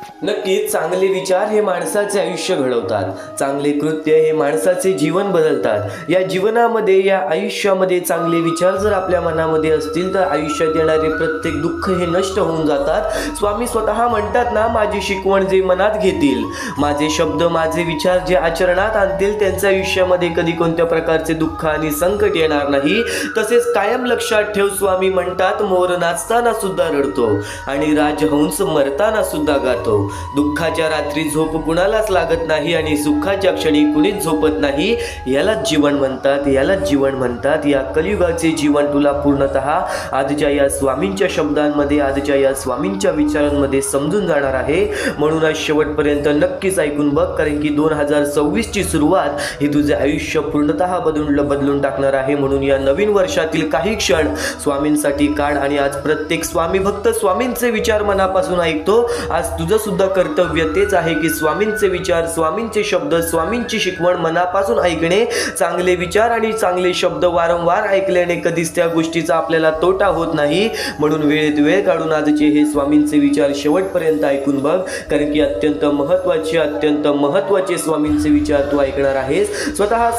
नक्कीच चांगले विचार हे माणसाचे आयुष्य घडवतात, चांगले कृत्य हे माणसाचे जीवन बदलतात। या जीवनामध्ये, या आयुष्यामध्ये चांगले विचार जर आपल्या मनामध्ये असतील तर आयुष्यात येणारे प्रत्येक दुःख हे नष्ट होऊन जातात। स्वामी स्वतः म्हणतात ना, माझी शिकवण जे मनात घेतील, माझे शब्द, माझे विचार जे आचरणात आणतील, त्यांच्या आयुष्यामध्ये कधी कोणत्या प्रकारचे दुःख आणि संकट येणार नाही। तसेच कायम लक्षात ठेव, स्वामी म्हणतात, मोर नाचताना सुद्धा रडतो आणि राजहंस मरताना सुद्धा गातो। दुःखाच्या रात्री झोप कुणालाच लागत नाही आणि सुखाच्या क्षणी कुणीच झोपत नाही। यालाच जीवन म्हणतात, यालाच जीवन म्हणतात। या कलियुगाचे जीवन तुला पूर्णतः आजच्या या स्वामींच्या शब्दांमध्ये, आजच्या या स्वामींच्या विचारांमध्ये समजून जाणार आहे। म्हणून आज शेवटपर्यंत नक्कीच ऐकून बघ, कारण की 2026 ची सुरुवात ही तुझे आयुष्य पूर्णतः बदलून टाकणार आहे। म्हणून या नवीन वर्षातील काही क्षण स्वामींसाठी काढ आणि आज प्रत्येक स्वामी भक्त स्वामींचे विचार मनापासून ऐकतो। आज तुझं सुद्धा कर्तव्य तेच आहे की स्वामींचे विचार, स्वामींचे शब्द, स्वामींची शिकवण मनापासून ऐकणे। चांगले विचार आणि चांगले शब्द वारंवार ऐकल्याने कधीच त्या गोष्टीचा आपल्याला तोटा होत नाही। म्हणून वेळेत वेळ काढून आजचे हे स्वामींचे विचार शेवटपर्यंत ऐकून बघ, कारण की अत्यंत महत्त्वाचे स्वामींचे विचार तू ऐकणार आहेस। स्वतः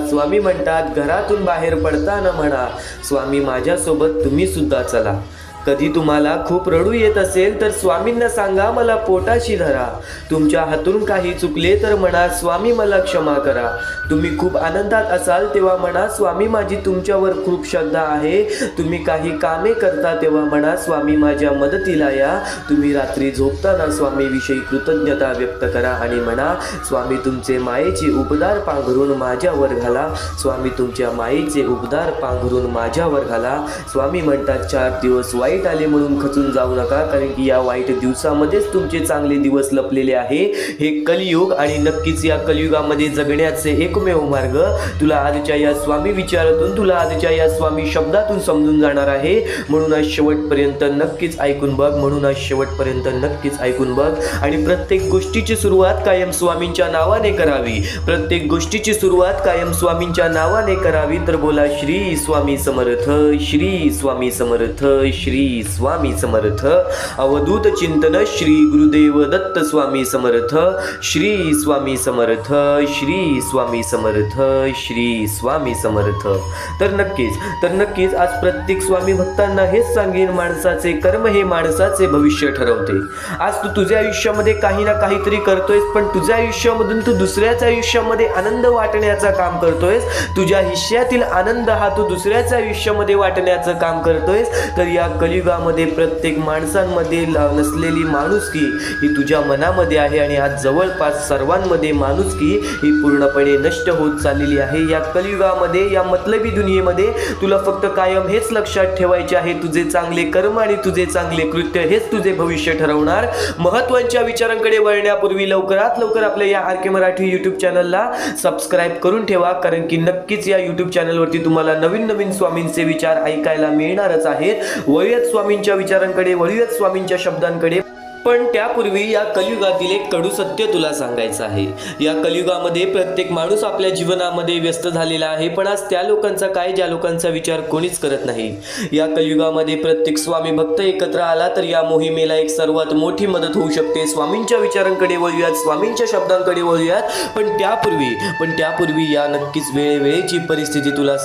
स्वामी म्हणतात, घरातून बाहेर पडताना म्हणा, स्वामी माझ्यासोबत तुम्ही सुद्धा चला। कधी तुम्हाला खूप रडू येत असेल तर स्वामींना सांगा, मला पोटाशी धरा। तुमच्या हातून काही चुकले तर म्हणा, स्वामी मला क्षमा करा। तुम्ही खूप आनंदात असाल तेव्हा म्हणा, स्वामी माझी तुमच्यावर खूप श्रद्धा आहे। तुम्ही काही कामे करता तेव्हा म्हणा, स्वामी माझ्या मदतीला या। तुम्ही रात्री झोपताना स्वामीविषयी कृतज्ञता व्यक्त करा आणि म्हणा, स्वामी तुमचे मायेचे उपदार पांघरून माझ्यावर घाला। स्वामी तुमच्या मायेचे उपदार पांघरून माझ्यावर घाला। स्वामी म्हणतात, 4 दिवस वाईट आले म्हणून खचून जाऊ नका, कारण की या वाईट दिवसामध्येच तुमचे चांगले दिवस लपलेले आहे। हे कलियुग आणि नक्कीच या कलियुगामध्ये जगण्याचे एकमेव मार्ग तुला आजच्या या स्वामी विचारातून, तुला आजच्या या स्वामी शब्दातून समजून जाणार आहे। म्हणून आज शेवटपर्यंत नक्कीच ऐकून बघ, आणि प्रत्येक गोष्टीची सुरुवात कायम स्वामींच्या नावाने करावी। तर बोला, श्री स्वामी समर्थ, श्री स्वामी समर्थ, श्री स्वामी समर्थ। अवधूत चिंतन श्री गुरुदेव दत्त स्वामी समर्थ, श्री स्वामी समर्थ, श्री स्वामी समर्थ, श्री स्वामी समर्थ। तर नक्कीच आज प्रत्येक स्वामी भक्तांना हेच सांगेन, माणसाचे कर्म हे माणसाचे भविष्य ठरवते। आज तू तुझ्या आयुष्यामध्ये काही ना काहीतरी करतोयस, पण तुझ्या आयुष्यामधून तू दुसऱ्याच्या आयुष्यामध्ये आनंद वाटण्याचं काम करतोयस। तुझ्या हिश्श्यातील आनंद हा तू दुसऱ्याच्या आयुष्यामध्ये वाटण्याचं काम करतोयस। तर या कलियुगामध्ये प्रत्येक माणसांमध्ये नसलेली माणुसकी ही तुझ्या मनामध्ये आहे आणि आज जवळपास सर्वांमध्ये माणुसकी ही पूर्णपणे नष्ट होत चाललेली आहे। या कलियुगामध्ये, या मतलबी दुनियेमध्ये तुला फक्त कायम हेच लक्षात ठेवायचे आहे, तुझे चांगले कर्म आणि तुझे चांगले कृत्य हेच तुझे भविष्य ठरवणार। महत्त्वाच्या विचारांकडे वळण्यापूर्वी लवकरात लवकर आपल्या या आर के मराठी यूट्यूब चॅनलला सबस्क्राईब करून ठेवा, कारण की नक्कीच या यूट्यूब चॅनलवरती तुम्हाला नवीन स्वामींचे विचार ऐकायला मिळणारच आहेत। वळूयात स्वामींच्या विचारांकडे, वळूयात स्वामींच्या शब्दांकडे। पण त्यापूर्वी या कलियुगातील एक कडू सत्य तुला सांगायचं आहे। या कलियुगामध्ये प्रत्येक माणूस आपल्या जीवनामध्ये व्यस्त झालेला आहे, पण आज त्या लोकांचा काय, ज्या लोकांचा विचार कोणीच करत नाही। या कलियुगामध्ये प्रत्येक स्वामी भक्त एकत्र आला तर या मोहिमेला एक सर्वात मोठी मदत होऊ शकते। स्वामींच्या विचारांकडे वळूयात, स्वामींच्या शब्दांकडे वळूयात। पण त्यापूर्वी या नक्कीच वेळेवेळेची परिस्थिती तुला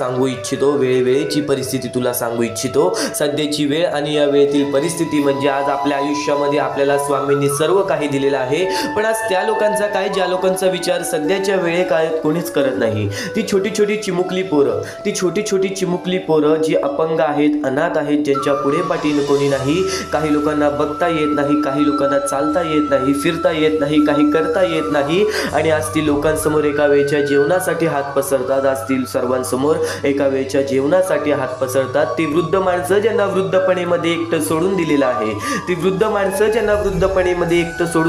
सांगू इच्छितो। सध्याची वेळ आणि या वेळेतील परिस्थिती म्हणजे आज आपल्या आयुष्यामध्ये आपल्याला स्वामींनी सर्व काही दिलेलं आहे, पण आज त्या लोकांचा काय, ज्या लोकांचा विचार सध्याच्या वेळेकाळात कोणीच करत नाही। ती छोटी छोटी चिमुकली पोरं जी अपंग आहेत, अनाथ आहेत, ज्यांच्या पुढे पाठीनं कोणी नाही। काही लोकांना बघता येत नाही, काही लोकांना चालता येत नाही, फिरता येत नाही, काही करता येत नाही, आणि आज ती लोकांसमोर एका वेळच्या जेवणासाठी हात पसरतात। आज ती सर्वांसमोर एका वेळच्या जेवणासाठी हात पसरतात। ती वृद्ध माणसं ज्यांना वृद्धपणेमध्ये एकटं सोडून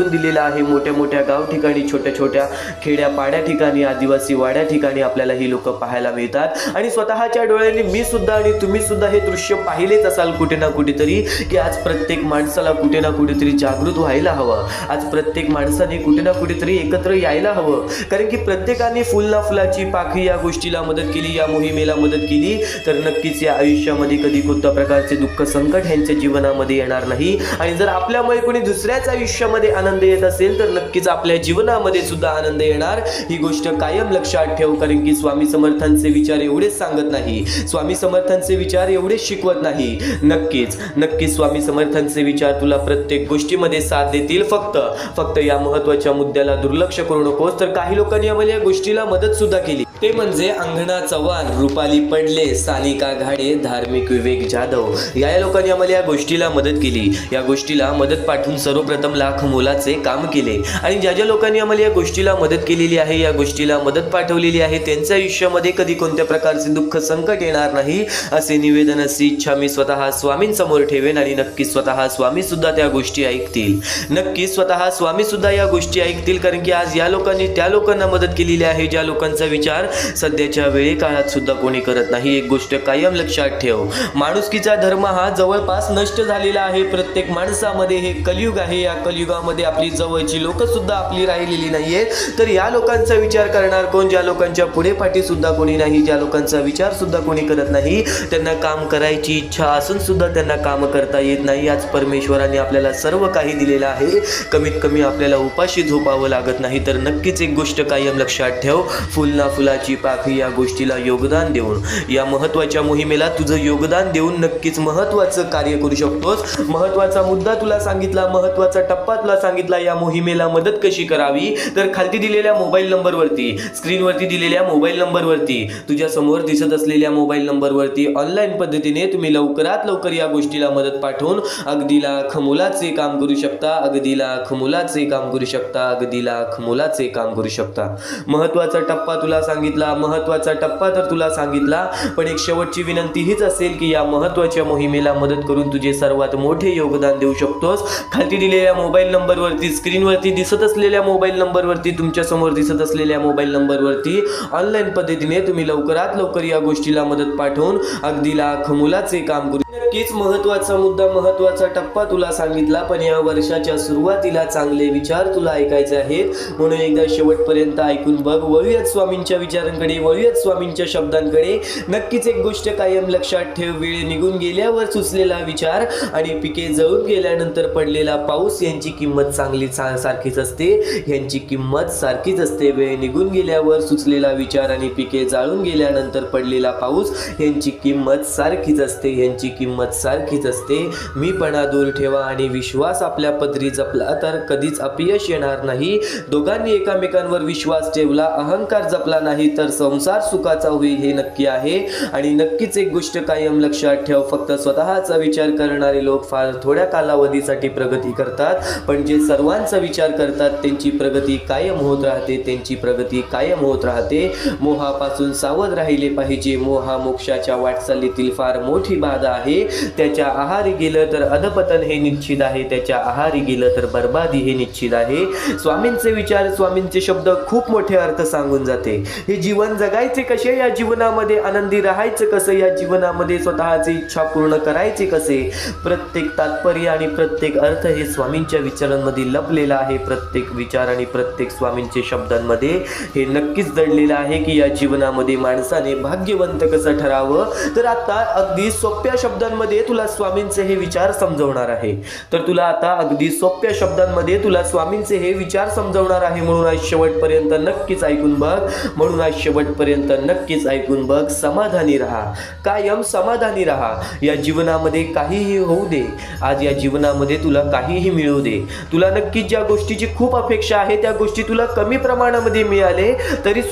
दिलेलं आहे, मोठ्या मोठ्या गाव ठिकाणी, छोट्या छोट्या खेड्या पाड्या ठिकाणी, आदिवासी वाड्या ठिकाणी आपल्याला ही लोक पाहायला मिळतात। आणि स्वतःच्या डोळ्यांनी मी सुद्धा आणि तुम्ही सुद्धा हे दृश्य पाहिलेच असाल कुठे ना कुठेतरी, की आज प्रत्येक माणसाला कुठे ना कुठेतरी जागृत व्हायला हवं। आज प्रत्येक माणसाने कुठे ना कुठेतरी एकत्र यायला हवं, कारण की प्रत्येकाने फुलाची पाखी या गोष्टीला मदत केली, या मोहिमेला मदत केली, तर नक्कीच या आयुष्यामध्ये कधी कोणत्या प्रकारचे दुःख संकट ह्यांच्या जीवनामध्ये येणार नाही। आणि जर आपल्यामुळे कोणी आणि दुसऱ्याच आयुष्यामध्ये आनंद येत असेल तर नक्कीच आपल्या जीवनामध्ये सुद्धा आनंद येणार। ही गोष्ट कायम लक्षात ठेव, कारण की स्वामी समर्थांचे विचार एवढेच सांगत नाही, स्वामी समर्थांचे विचार एवढेच शिकवत नाही, नक्कीच स्वामी समर्थांचे विचार तुला प्रत्येक गोष्टीमध्ये साथ देतील। फक्त या महत्त्वाच्या मुद्द्याला दुर्लक्ष करू नकोस। तर काही लोकांनी आम्हाला या गोष्टीला मदत सुद्धा केली, ते म्हणजे अंगणा चव्हाण, रुपाली पडले, सानिका घाडे, धार्मिक विवेक जाधव या लोकांनी आम्हाला या गोष्टीला मदत केली। या गोष्टीला मदत पाठवून सर्वप्रथम लाख मोलाचे काम केले आणि ज्या लोकांनी आम्हाला या गोष्टीला मदत केलेली आहे, या गोष्टीला मदत पाठवलेली आहे, त्यांच्या आयुष्यामध्ये कधी कोणत्या प्रकारचे दुःख संकट येणार नाही असे निवेदन, अशी इच्छा मी स्वतः स्वामींसमोर ठेवेन आणि नक्की स्वतः स्वामी सुद्धा त्या गोष्टी ऐकतील। नक्की स्वतः स्वामी सुद्धा या गोष्टी ऐकतील, कारण की आज या लोकांनी त्या लोकांना मदत केलेली आहे ज्या लोकांचा विचार सध्याच्या वेळे काळात सुद्धा कोणी करत नाही। एक गोष्ट कायम लक्षात ठेव, माणुसकीचा धर्म हा जवळपास नष्ट झालेला आहे प्रत्येक माणसामध्ये। हे कलियुग आहे, या कलियुगामध्ये आपली जवळची लोक सुद्धा आपली राहिलेली नाहीये। तर या लोकांचा विचार करणार कोण? ज्या लोकांच्या पुढे पाठी सुद्धा कोणी नाही, ज्या लोकांचा विचार सुद्धा कोणी करत नाही, त्यांना काम करायची इच्छा असून सुद्धा त्यांना काम करता येत नाही। आज परमेश्वराने आपल्याला सर्व काही दिलेलं आहे, कमीत कमी आपल्याला उपाशी झोपावं लागत नाही। तर नक्कीच एक गोष्ट कायम लक्षात ठेव, फुलना फुलाची पाखी या गोष्टीला योगदान देऊन, या महत्त्वाच्या मोहिमेला तुझं योगदान देऊन नक्कीच महत्त्वाचं कार्य करू शकतोस। महत्त्वाचा मुद्दा तुला सांगितला, महत्त्वाचा टप्पा तुला सांगितला, या मोहिमेला मदत कशी करावी। तर खालती दिलेल्या मोबाईल नंबरवरती, स्क्रीनवरती दिलेल्या मोबाईल नंबरवरती, तुझ्या समोर दिसत असलेल्या मोबाईल नंबरवरती ऑनलाईन पद्धतीने तुम्ही लवकरात लवकर या गोष्टीला मदत पाठवून अगदी लाख मोलाचे काम करू शकता, अगदी लाख मोलाचे काम करू शकता, अगदी लाख मोलाचे काम करू शकता। महत्त्वाचा टप्पा तुला सांगितला, महत्त्वाचा टप्पा तर तुला सांगितला, पण एक शेवटची विनंती हीच असेल की या महत्त्वाच्या मोहिमेला मदत करून तुझे सर्वात मोठे योगदान देऊ शकतोस। खाली दिलेल्या मोबाईल नंबरवरती, स्क्रीनवरती दिसत असलेल्या मोबाईल नंबरवरती, तुमच्या समोर दिसत असलेल्या मोबाईल नंबरवरती ऑनलाईन पद्धतीने तुम्ही लवकरात लवकर या गोष्टीला मदत पाठवून अगदी लाख मोलाचे काम करू। नक्कीच महत्त्वाचा मुद्दा, महत्त्वाचा टप्पा तुला सांगितला, पण या वर्षाच्या सुरुवातीला चांगले विचार तुला ऐकायचे आहेत, म्हणून एकदा शेवटपर्यंत ऐकून बघ। वळूयात स्वामींच्या विचारांकडे, वळूयात स्वामींच्या शब्दांकडे। नक्कीच एक गोष्ट कायम लक्षात ठेव, वेळ निघून गेल्यावर सुचलेला विचार आणि पिके जळून गेल्यानंतर पडलेला पाऊस यांची किंमत सारखीच असते, यांची किंमत सारखीच असते। वेळ निघून गेल्यावर सुचलेला विचार आणि पिके जाळून गेल्यानंतर पडलेला पाऊस यांची किंमत सारखीच असते, यांची किंमत सारखीच असते। मीपणा दूर ठेवा आणि विश्वास आपल्या पदरी जपला तर कधीच अपयश येणार नाही। दोघांनी एकमेकांवर विश्वास ठेवला, अहंकार जपला नाही तर संसार सुखाचा होईल, हे नक्की आहे। आणि नक्कीच एक गोष्ट कायम लक्षात ठेव, फक्त स्वतःचा विचार करणारे लोक फार थोड्या कालावधीसाठी प्रगती करतात, पण जे सर्वांचा विचार करतात त्यांची प्रगती कायम होत राहते, त्यांची प्रगती कायम होत राहते। मोहापासून सावध राहिले पाहिजे, मोह हा मोक्षाच्या वाटचालीतील फार मोठी बाधा आहे। त्याच्या आहारी गेलं तर अधपतन हे निश्चित आहे, त्याच्या आहारी गेलं तर बर्बादी हे निश्चित आहे। स्वामींचे विचार, स्वामींचे शब्द खूप मोठे अर्थ सांगून जाते। हे जीवन जगायचे कसे, या जीवनामध्ये आनंदी राहायचं कसं, या जीवनामध्ये स्वतःची इच्छा पूर्ण करायचे कसे, प्रत्येक तात्पर्य आणि प्रत्येक अर्थ हे स्वामींच्या विचारांमध्ये लपलेला आहे। प्रत्येक विचार आणि प्रत्येक स्वामींचे शब्दांमध्ये हे नक्कीच दडलेलं आहे की या जीवनामध्ये माणसाने भाग्यवंत कसं ठरावं। तर आता अगदी सोप्या शब्दांमध्ये तुला स्वामींचे हे विचार समजवणार आहे, तर तुला आता अगदी सोप्या शब्दांमध्ये तुला स्वामींचे हे विचार समजवणार आहे। म्हणून आज शेवटपर्यंत नक्कीच ऐकून बघ, म्हणून आज शेवटपर्यंत नक्कीच ऐकून बघ। समाधानी राहा, कायम समाधानी राहा। या जीवनामध्ये काहीही होऊ दे, आज या जीवनामध्ये तुला काहीही मिळू दे, तुला नक्कीच ज्या गोष्टीची खूप अपेक्षा आहे त्या गोष्टी तुला कमी प्रमाणामध्ये मिळाले तरी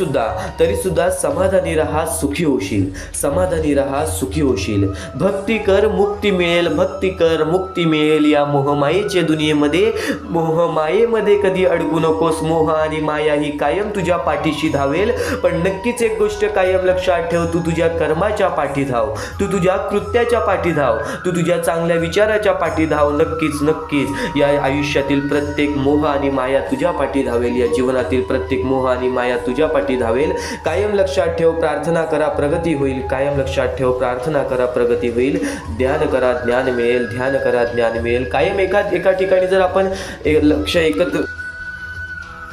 सुद्धा समाधानी राहा, सुखी होशील, समाधानी राहा, सुखी होशील। भक्ती कर मुक्ती मिळेल, भक्ती कर मुक्ती मिळेल। या मोहमायेच्या दुनियेमध्ये, मोहमायेमध्ये कधी अडकू नकोस। मोह आणि माया ही कायम तुझ्या पाठीशी धावेल, पण नक्कीच एक गोष्ट कायम लक्षात ठेव, तू तुझ्या कर्माच्या पाठी धाव, तू तुझ्या कृत्याच्या पाठी धाव, तू तुझ्या चांगल्या विचाराच्या पाठी धाव। नक्कीच या आयुष्यातील प्रत्येक मोह आणि माया तुझ्या पाठी धावेल, या जीवनातील प्रत्येक मोह आणि माया तुझ्या पाठी धावेल। कायम लक्षात ठेव, प्रार्थना करा प्रगती होईल, कायम लक्षात ठेव, प्रार्थना करा प्रगती होईल। ध्यान करा ज्ञान मिळेल, ध्यान करा ज्ञान मिळेल। कायम एका ठिकाणी जर आपण लक्ष एकत्र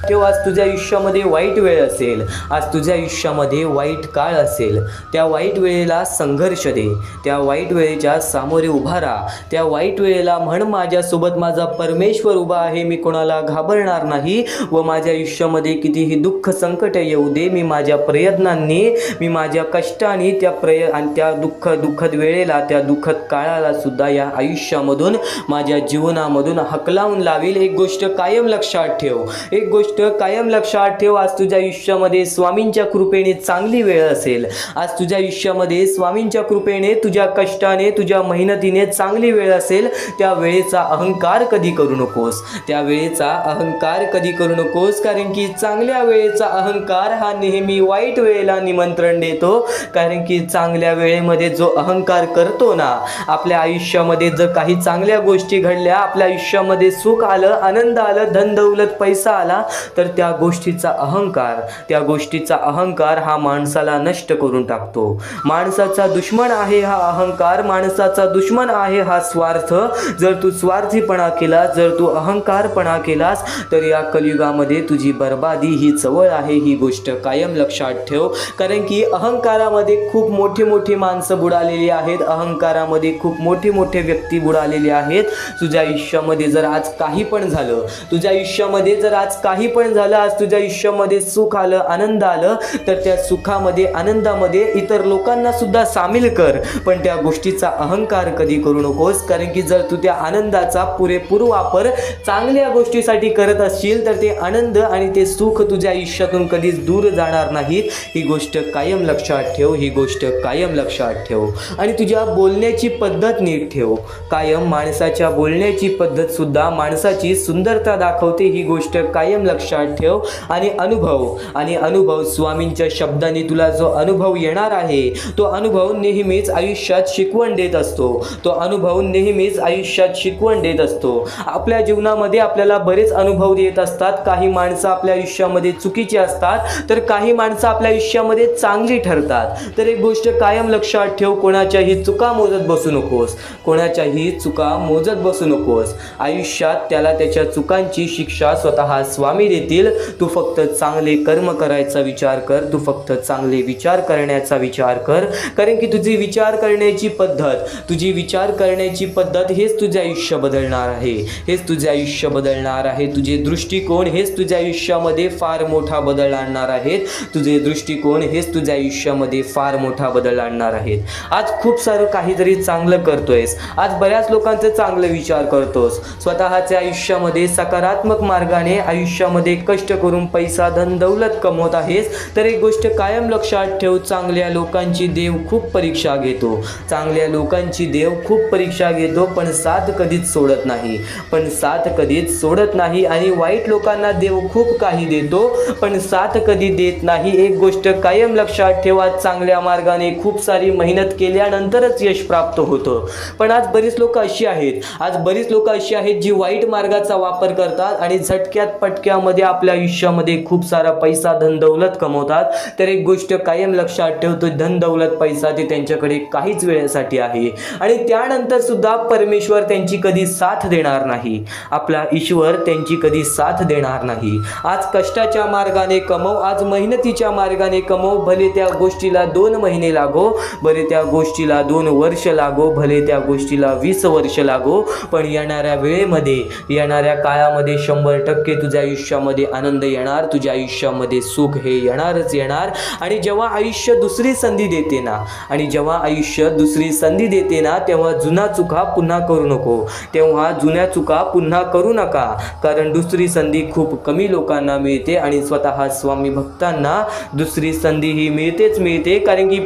किंवा आज तुझ्या आयुष्यामध्ये वाईट वेळ असेल, आज तुझ्या आयुष्यामध्ये वाईट काळ असेल, त्या वाईट वेळेला संघर्ष दे, त्या वाईट वेळेच्या सामोरे उभा राहा, त्या वाईट वेळेला म्हण माझ्यासोबत माझा परमेश्वर उभा आहे, मी कोणाला घाबरणार नाही व माझ्या आयुष्यामध्ये कितीही दुःख संकट येऊ दे, मी माझ्या प्रयत्नांनी, मी माझ्या कष्टाने त्या दुःखद वेळेला, त्या दुःखद काळाला सुद्धा या आयुष्यामधून, माझ्या जीवनामधून हकलावून लावील. एक गोष्ट कायम लक्षात ठेव, एक गोष्ट कायम लक्षात ठेव, आज तुझ्या आयुष्यामध्ये स्वामींच्या कृपेने चांगली वेळ असेल, आज तुझ्या आयुष्यामध्ये स्वामींच्या कृपेने, तुझ्या कष्टाने, तुझ्या मेहनतीने चांगली वेळ असेल. त्या वेळेचा अहंकार कधी करू नकोस, त्या वेळेचा अहंकार कधी करू नकोस, कारण की चांगल्या वेळेचा अहंकार हा नेहमी वाईट वेळेला निमंत्रण देतो. कारण की चांगल्या वेळेमध्ये जो अहंकार करतो ना, आपल्या आयुष्यामध्ये जर काही चांगल्या गोष्टी घडल्या, आपल्या आयुष्यामध्ये सुख आलं, आनंद आलं, धन दौलत पैसा आला, तर त्या गोष्टीचा अहंकार हा माणसाला नष्ट करून टाकतो. माणसाचा दुश्मन आहे हा अहंकार, माणसाचा दुश्मन आहे हा स्वार्थ. जर तू स्वार्थीपणा केलास, जर तू अहंकारपणा केलास, तर या कलियुगामध्ये तुझी बर्बादी ही जवळ आहे. ही गोष्ट कायम लक्षात ठेव. कारण की अहंकारामध्ये खूप मोठी मोठी माणसं बुडालेली आहेत, अहंकारामध्ये खूप मोठी मोठी व्यक्ती बुडालेली आहेत. तुझ्या आयुष्यामध्ये जर आज काही पण झालं, तुझ्या आयुष्यामध्ये जर आज काही पण झालं, आज तुझ्या आयुष्यामध्ये सुख आलं, आनंद आलं, तर त्या सुखामध्ये, आनंदामध्ये इतर लोकांना सुद्धा सामील कर, पण त्या गोष्टीचा अहंकार कधी करू नकोस. कारण की जर तू त्या आनंदाचा पुरेपूर वापर चांगल्या गोष्टीसाठी करत असशील, तर ते आनंद आणि ते सुख तुझ्या आयुष्यातून कधीच दूर जाणार नाहीत. ही गोष्ट कायम लक्षात ठेव, ही गोष्ट कायम लक्षात ठेव. आणि तुझ्या बोलण्याची पद्धत नीट ठेव. कायम माणसाच्या बोलण्याची पद्धत सुद्धा माणसाची सुंदरता दाखवते. ही गोष्ट कायम लक्षात ठेव. आणि अनुभव स्वामींच्या शब्दांनी तुला जो अनुभव येणार आहे, तो अनुभव नेहमीच आयुष्यात शिकवण देत असतो. तो अनुभव नेहमीच आयुष्यात शिकवण देत असतो. आपल्या जीवनामध्ये आपल्याला बरेच अनुभव येत असतात. काही माणसं आपल्या आयुष्यामध्ये चुकीची असतात, तर काही माणसं आपल्या आयुष्यामध्ये चांगली ठरतात. तर एक गोष्ट कायम लक्षात ठेव, कोणाच्याही चुका मोजत बसू नकोस, कोणाच्याही चुका मोजत बसू नकोस. आयुष्यात त्याला त्याच्या चुकांची शिक्षा स्वतः स्वामी देतील. तू फक्त चांगले कर्म करायचा विचार कर, तू फक्त चांगले विचार करण्याचा विचार कर. कारण की तुझी विचार करण्याची पद्धत हेच तुझे आयुष्य बदलणार आहे, हेच तुझे आयुष्य बदलणार आहे. तुझे दृष्टिकोन हेच तुझ्या आयुष्यामध्ये फार मोठा बदल आणणार आहेत. तुझे दृष्टिकोन हेच तुझ्या आयुष्यामध्ये फार मोठा बदल आणणार आहेत. आज खूप सारं काहीतरी चांगलं करतोयस, आज बऱ्याच लोकांचे चांगले विचार करतोस, स्वतःच्या आयुष्यामध्ये सकारात्मक मार्गाने आयुष्यामध्ये कष्ट करून पैसा, धन, दौलत कमवत आहेस, तर एक गोष्ट कायम लक्षात ठेव, चांगल्या लोकांची देव खूप परीक्षा घेतो, चांगल्या लोकांची देव खूप परीक्षा घेतो, पण साथ कधीच सोडत नाही, आणि वाईट लोकांना देव खूप काही देतो, पण साथ कधी देत नाही. एक गोष्ट कायम लक्षात ठेवा, चांगल्या मार्गाने खूप सारी मेहनत केल्यानंतरच यश प्राप्त होतं. पण आज बरीच लोक अशी आहेत जी वाईट मार्गाचा वापर करतात आणि झटक्यात पटक्यामध्ये आपल्या आयुष्यामध्ये खूप सारा पैसा, धन, दौलत कमवतात. तर एक गोष्ट कायम लक्षात ठेवतो, धन, दौलत, पैसा ते त्यांच्याकडे काहीच वेळेसाठी आहे आणि त्यानंतर सुद्धा परमेश्वर त्यांची कधी साथ देणार नाही. आपला ईश्वर त्यांची कधी साथ देणार नाही. आज कष्टाच्या मार्गाने कमव, आज मेहनतीच्या मार्गाने कमव, भले त्या गोष्टीला 2 महिने लागो, भले त्या गोष्टीला 2 वर्ष लागो, भले त्या गोष्टीला 20 वर्ष लागो, पण येणाऱ्या वेळेमध्ये, येणाऱ्या काळामध्ये 100% तुझ्या आयुष्यामध्ये आनंद येणार, तुझ्या आयुष्यामध्ये सुख हे येणारच येणार. आणि जेव्हा आयुष्य दुसरी संधी देते ना, तेव्हा जुना चुका पुन्हा करू नको, तेव्हा जुन्या चुका पुन्हा करू नका. कारण दुसरी संधी खूप कमी लोकांना मिळते आणि स्वतः स्वामी भक्तांना दुसरी संधी ही मिळते. कारण की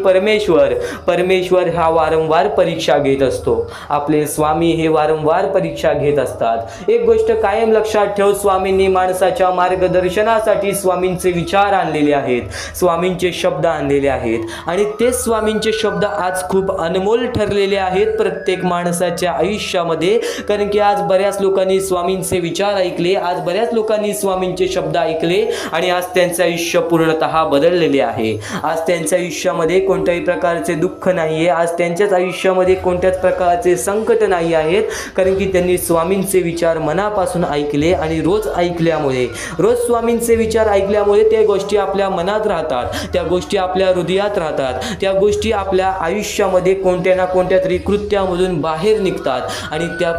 परमेश्वर हा वारंवार परीक्षा घेत असतो. आपले स्वामी हे वारंवार परीक्षा घेत असतात. एक गोष्ट कायम लक्षात ठेव, स्वामींनी माणसाच्या मार्गदर्शनासाठी स्वामींचे विचार आणलेले आहेत, स्वामींचे शब्द आणलेले आहेत आणि ते स्वामींचे शब्द आज खूप अनमोल ठरलेले आहेत प्रत्येक माणसाच्या आयुष्यामध्ये. कारण की आज बऱ्याच लोकांनी स्वामींचे विचार ऐकले, आज बऱ्याच लोकांनी स्वामींचे शब्द ऐकले आणि आज त्यांचे आयुष्य पूर्णतः बदललेले आहे. आज त्यांच्या आयुष्यामध्ये कोणत्याही प्रकारचे दुःख नाहीये, आज त्यांच्याच आयुष्यामध्ये कोणत्याच प्रकारचे संकट नाही आहेत. कारण की त्यांनी स्वामींचे विचार मनापासून ऐकले आणि रोज ऐकल्यामुळे ऐकले. रोज स्वामींचे विचार ऐकल्यामुळे त्या गोष्टी आपल्या मनात राहतात, त्या गोष्टी आपल्या हृदयात राहतात, त्या गोष्टी आपल्या आयुष्यामध्ये कोणत्या ना कोणत्या तरी कृत्यामधून बाहेर निघतात आणि त्या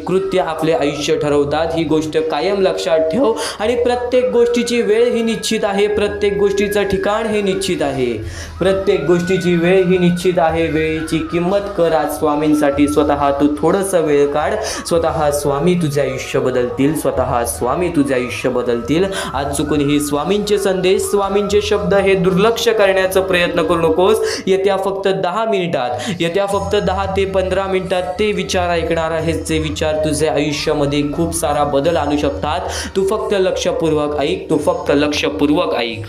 कृत्य आपले आयुष्य ठरवतात. ही गोष्ट कायम लक्षात ठेव. आणि प्रत्येक गोष्टीची वेळ ही निश्चित आहे, प्रत्येक गोष्टीचं ठिकाण हे निश्चित आहे, प्रत्येक गोष्टीची वेळ ही निश्चित आहे. वेळेची किंमत कर. आज स्वामींसाठी स्वतः तू थोडंसं वेळ काढ. स्वतः स्वामी तुझे आयुष्य बदलतील, स्वतः स्वामी तुझे आयुष्य बदलतील. आज चुकूनही स्वामींचे संदेश, स्वामींचे शब्द हे दुर्लक्ष करण्याचा प्रयत्न करू नकोस. येत्या फक्त 10 मिनिटात, येत्या फक्त 10 ते 15 मिनिटात ते विचार ऐकणार आहेस. जे विचार तुझे आयुष्यामध्ये खूप सारा बदल आणू शकतात. तू फक्त लक्षपूर्वक ऐक, तू फक्त लक्षपूर्वक ऐक.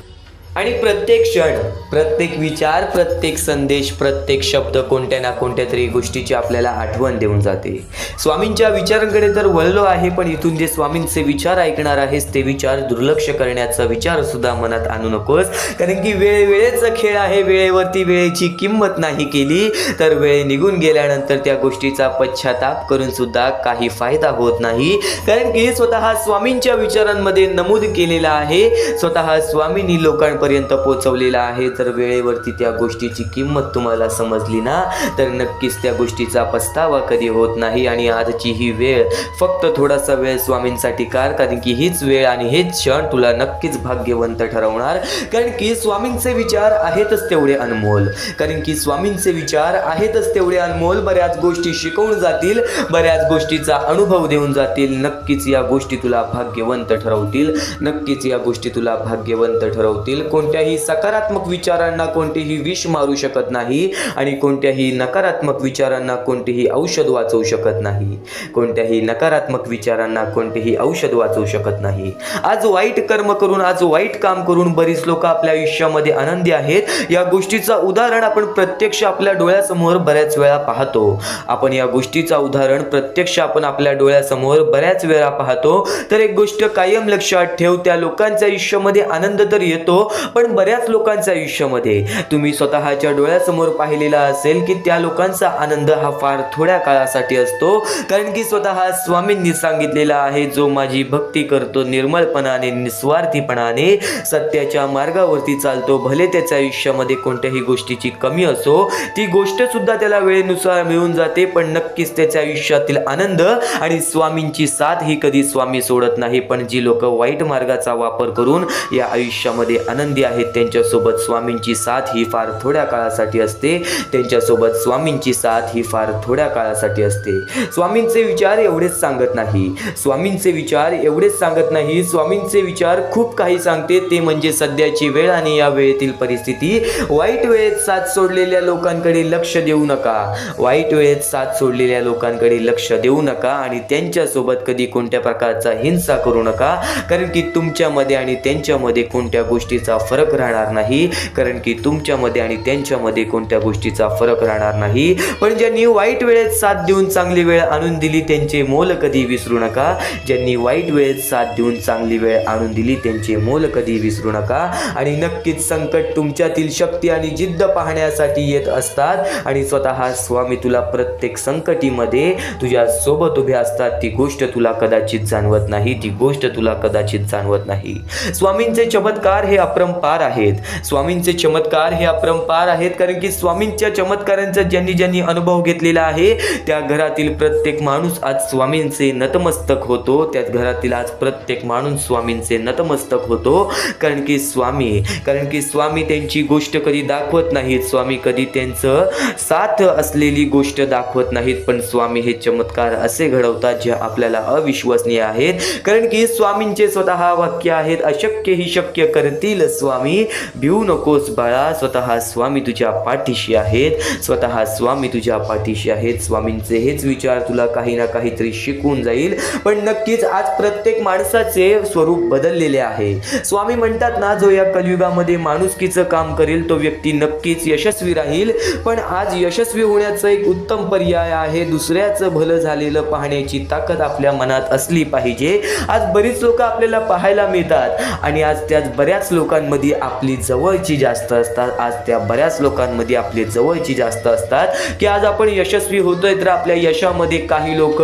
आणि प्रत्येक क्षण, प्रत्येक विचार, प्रत्येक संदेश, प्रत्येक शब्द कोणत्या ना कोणत्या तरी गोष्टीची आपल्याला आठवण देऊन जाते. स्वामींच्या विचारांकडे तर वळलो आहे, पण इथून जे स्वामींचे विचार ऐकणार आहेस ते विचार दुर्लक्ष करण्याचा विचार सुद्धा मनात आणू नकोस. कारण की वेळेचा खेळ आहे. वेळेवरती वेळेची किंमत नाही केली तर वेळ निघून गेल्यानंतर त्या गोष्टीचा पश्चाताप करून सुद्धा काही फायदा होत नाही. कारण की स्वतः स्वामींच्या विचारांमध्ये नमूद केलेला आहे, स्वतः स्वामींनी लोकांपर्यंत पोहोचवलेला आहे. तर वेळेवरती त्या गोष्टीची किंमत तुम्हाला समजली ना, तर नक्कीच त्या गोष्टीचा पस्तावा कधी होत नाही. आणि आजची ही वेळ फक्त थोडासा वेळ स्वामींसाठी काढ, कारण की हीच वेळ आणि हेच क्षण तुला नक्कीच भाग्यवंत ठरवणार. कारण की स्वामींचे विचार आहेतच तेवढे अनमोल, कारण की स्वामींचे विचार आहेतच तेवढे अनमोल. बऱ्याच गोष्टी शिकवून जातील, बऱ्याच गोष्टीचा अनुभव देऊन जातील. नक्कीच या गोष्टी तुला भाग्यवंत ठरवतील, नक्कीच या गोष्टी तुला भाग्यवंत ठरवतील. कोणत्याही सकारात्मक विचारांना कोणतेही विष मारू शकत नाही आणि कोणत्याही नकारात्मक विचारांना कोणतेही औषध वाचवू शकत नाही. कोणत्याही नकारात्मक विचारांना कोणतेही औषध वाचवू शकत नाही. आज वाईट कर्म करून, आज वाईट काम करून बरीच लोक आपल्या आयुष्यामध्ये आनंदी आहेत. या गोष्टीचा उदाहरण आपण प्रत्यक्ष आपल्या डोळ्यासमोर बऱ्याच वेळा पाहतो. आपण या गोष्टीचा उदाहरण प्रत्यक्ष आपण आपल्या डोळ्यासमोर बऱ्याच वेळा पाहतो. तर एक गोष्ट कायम लक्षात ठेव, त्या लोकांच्या आयुष्यामध्ये आनंद तर येतो, पण बऱ्याच लोकांच्या आयुष्यामध्ये तुम्ही स्वतःच्या डोळ्यासमोर पाहिलेला असेल की त्या लोकांचा आनंद हा फार थोड्या काळासाठी असतो. कारण की स्वतः स्वामींनी सांगितलेला आहे, जो माझी भक्ती करतो निर्मळपणाने, निस्वार्थीपणाने, सत्याच्या मार्गावरती चालतो, भले त्याच्या आयुष्यामध्ये कोणत्याही गोष्टीची कमी असो, ती गोष्ट सुद्धा त्याला वेळेनुसार मिळून जाते, पण नक्कीच त्याच्या आयुष्यातील आनंद आणि स्वामींची साथ ही कधी स्वामी सोडत नाही. पण जी लोक वाईट मार्गाचा वापर करून या आयुष्यामध्ये आनंदी आहेत, त्यांच्यासोबत स्वामींची साथ ही फार थोड्या काळासाठी असते. त्यांच्यासोबत स्वामींची साथ ही फार थोड्या काळासाठी असते. स्वामींचे विचार एवढेच सांगत नाही, स्वामींचे विचार एवढेच सांगत नाही, स्वामींचे विचार खूप काही सांगते. ते म्हणजे सध्याची वेळ आणि या वेळेतील परिस्थिती. वाईट वेळेत साथ सोडलेल्या लोकांकडे लक्ष देऊ नका, वाईट वेळेत साथ सोडलेल्या लोकांकडे लक्ष देऊ नका आणि त्यांच्यासोबत कधी कोणत्या प्रकारचा हिंसा करू नका. कारण की तुमच्यामध्ये आणि त्यांच्यामध्ये कोणत्या गोष्टीचा फरक राहणार नाही, कारण की तुमच्यामध्ये आणि त्यांच्यामध्ये कोणत्या गोष्टीचा फरक राहणार नाही. पण ज्यांनी वाईट वेळेत साथ देऊन चांगली वेळ आणून दिली त्यांचे मोल कधी विसरू नका. ज्यांनी वाईट वेळेत साथ देऊन चांगली वेळ आणून दिली त्यांचे मोल कधी विसरू नका. आणि नक्कीच संकट तुमच्यातील शक्ती आणि जिद्द पाहण्यासाठी येत असतात आणि स्वतः स्वामी तुला प्रत्येक संकटीमध्ये तुझ्या सोबत उभे असतात. ती गोष्ट तुला कदाचित जाणवत नाही, ती गोष्ट तुला कदाचित जाणवत नाही. स्वामींचे चमत्कार हे अपरंपार आहेत, स्वामींचे चमत्कार हे अपरंपार आहेत. कारण की स्वामींच्या चमत्कारांचा ज्यांनी अनुभव घेतलेला आहे त्या घरातील प्रत्येक माणूस आज स्वामींचे नतमस्तक होतो. त्या घरातील आज प्रत्येक माणूस स्वामींचे नतमस्तक होतो. कारण की स्वामी त्यांची गोष्ट कधी दाखवत नाहीत, स्वामी कधी त्यांचं साथ असलेली गोष्ट दाखवत नाहीत, पण स्वामी हे चमत्कार असे घडवतात जे आपल्याला अविश्वसनीय आहेत. कारण की स्वामींचे स्वतः वाक्य आहेत, अशक्य ही शक्य करतील स्वामी, भिवू नकोस बाळा, स्वतः स्वामी तुझ्या पाठीशी आहेत, स्वतः स्वामी तुझ्या पाठीशी आहेत. स्वामींचे हेच विचार तुला काही ना काहीतरी शिकवून जाईल. पण नक्कीच आज प्रत्येक माणसाचे स्वरूप बदललेले आहे. स्वामी म्हणतात ना, जो या कलियुगामध्ये माणुसकीचं काम करेल तो व्यक्ती नक्कीच यशस्वी राहील. पण आज यशस्वी होण्याचा एक उत्तम पर्याय आहे, दुसऱ्याचं भलं झालेलं पाहण्याची ताकद आपल्या मनात असली पाहिजे. आज बरीच लोक आपल्याला पाहायला मिळतात आणि आज त्याच बऱ्याच लोकांना लोकांमध्ये आपली जवळची जास्त असतात, आज त्या बऱ्याच लोकांमध्ये आपले जवळची जास्त असतात की आज आपण यशस्वी होतोय तर आपल्या यशामध्ये काही लोक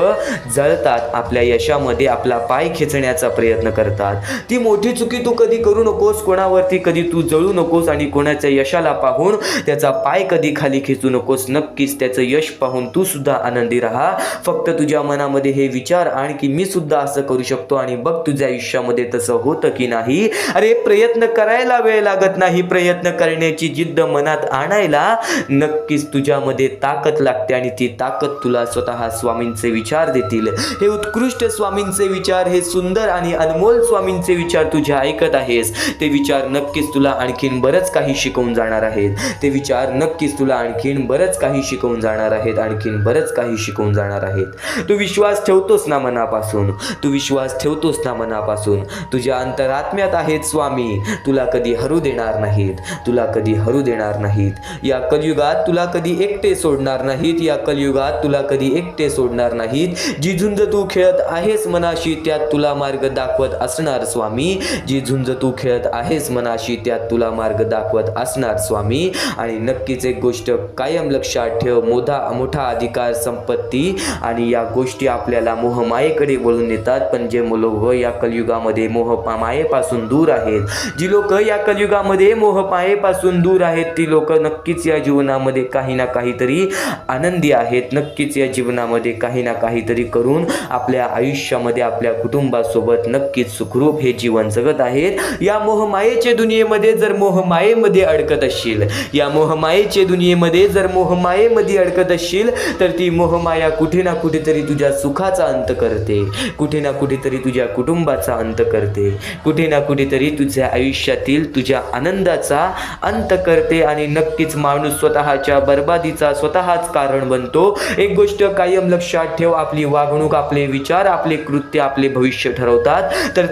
जळतात, आपल्या यशामध्ये आपला पाय खेचण्याचा प्रयत्न करतात. ती मोठी चुकी तू कधी करू नकोस, कोणावरती कधी तू जळू नकोस आणि कोणाच्या यशाला पाहून त्याचा पाय कधी खाली खेचू नकोस. नक्कीच त्याचं यश पाहून तू सुद्धा आनंदी राहा. फक्त तुझ्या मनामध्ये हे विचार आण की मी सुद्धा असं करू शकतो आणि बघ तुझ्या आयुष्यामध्ये तसं होतं की नाही. अरे प्रयत्न करायला वेळ लागत नाही, प्रयत्न करण्याची जिद्द मनात आणायला नक्कीच तुझ्यामध्ये ताकद लागते आणि ती ताकद तुला स्वतः स्वामींचे विचार देतील. हे उत्कृष्ट स्वामींचे विचार, हे सुंदर आणि अनमोल स्वामींचे विचार तुझ्या ऐकत आहेस, ते विचार नक्कीच तुला आणखीन बरंच काही शिकवून जाणार आहेत. ते विचार नक्कीच तुला आणखीन बरंच काही शिकवून जाणार आहेत, आणखीन बरंच काही शिकवून जाणार आहेत. तू विश्वास ठेवतोस ना मनापासून, तू विश्वास ठेवतोस ना मनापासून. तुझ्या अंतरात्म्यात आहेत स्वामी, तुला कधी हरू देणार नाहीत, तुला कधी हरू देणार नाहीत. या कलियुगात तुला कधी एकटे सोडणार नाहीत, या कलियुगात तुला कधी एकटे सोडणार नाहीत. जी झुंज तू खेळत आहेस मनाशी त्यात तुला मार्ग दाखवत असणार स्वामी, जी झुंज तू खेळत आहेस मनाशी त्यात तुला मार्ग दाखवत असणार स्वामी. आणि नक्कीच एक गोष्ट कायम लक्षात ठेव, मोठा अधिकार, संपत्ती आणि या गोष्टी आपल्याला मोहमायेकडे वळून नेतात. पण जे लोक या कलियुगामध्ये मोहमायेपासून दूर आहेत, जी लोक या कलियुगामध्ये मोहमायेपासून दूर आहेत, ती लोक नक्कीच या जीवनामध्ये काही ना काहीतरी आनंदी आहेत, नक्कीच या जीवनामध्ये काही ना काहीतरी करून आपल्या आयुष्यामध्ये आपल्या कुटुंबासोबत नक्कीच सुखरूप हे जीवन जगत आहेत. या मोहमायेच्या दुनियेमध्ये जर मोहमायेमध्ये अडकत असशील, या मोहमायेच्या दुनियेमध्ये जर मोहमायेमध्ये अडकत असशील तर ती मोहमाया कुठे ना कुठेतरी तुझ्या सुखाचा अंत करते, कुठे ना कुठेतरी तुझ्या कुटुंबाचा अंत करते, कुठे ना कुठेतरी तुझ्या आयुष्यातील तुझ्या आनंदाचा अंत करते आणि नक्कीच माणूस स्वतःच्या बर्बादीचा स्वतःच कारण बनतो. एक गोष्ट कायम लक्षात ठेव, आपली वागणूक, आपले विचार, आपले कृत्य आपले भविष्य ठरवतात. तर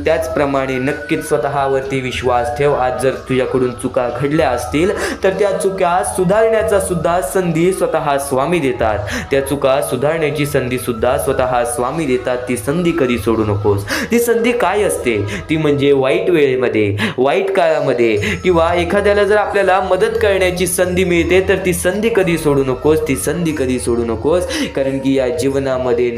त्याचप्रमाणे नक्कीच स्वतःवरती विश्वास ठेव. आज जर तुझ्याकडून चुका घडल्या असतील तर त्या चुका सुधारण्याचा सुद्धा संधी स्वतः स्वामी देतात, त्या चुका सुधारण्याची संधी सुद्धा स्वतः स्वामी देतात. ती संधी कधी सोडू नकोस. ती संधी काय असते, ती म्हणजे वाईट वेळेमध्ये, वाईट काळामध्ये किंवा एखाद्याला जर आपल्याला मदत करण्याची संधी मिळते तर ती संधी कधी सोडू नकोस, ती संधी कधी सोडू नकोस. कारण की या जीवनामध्ये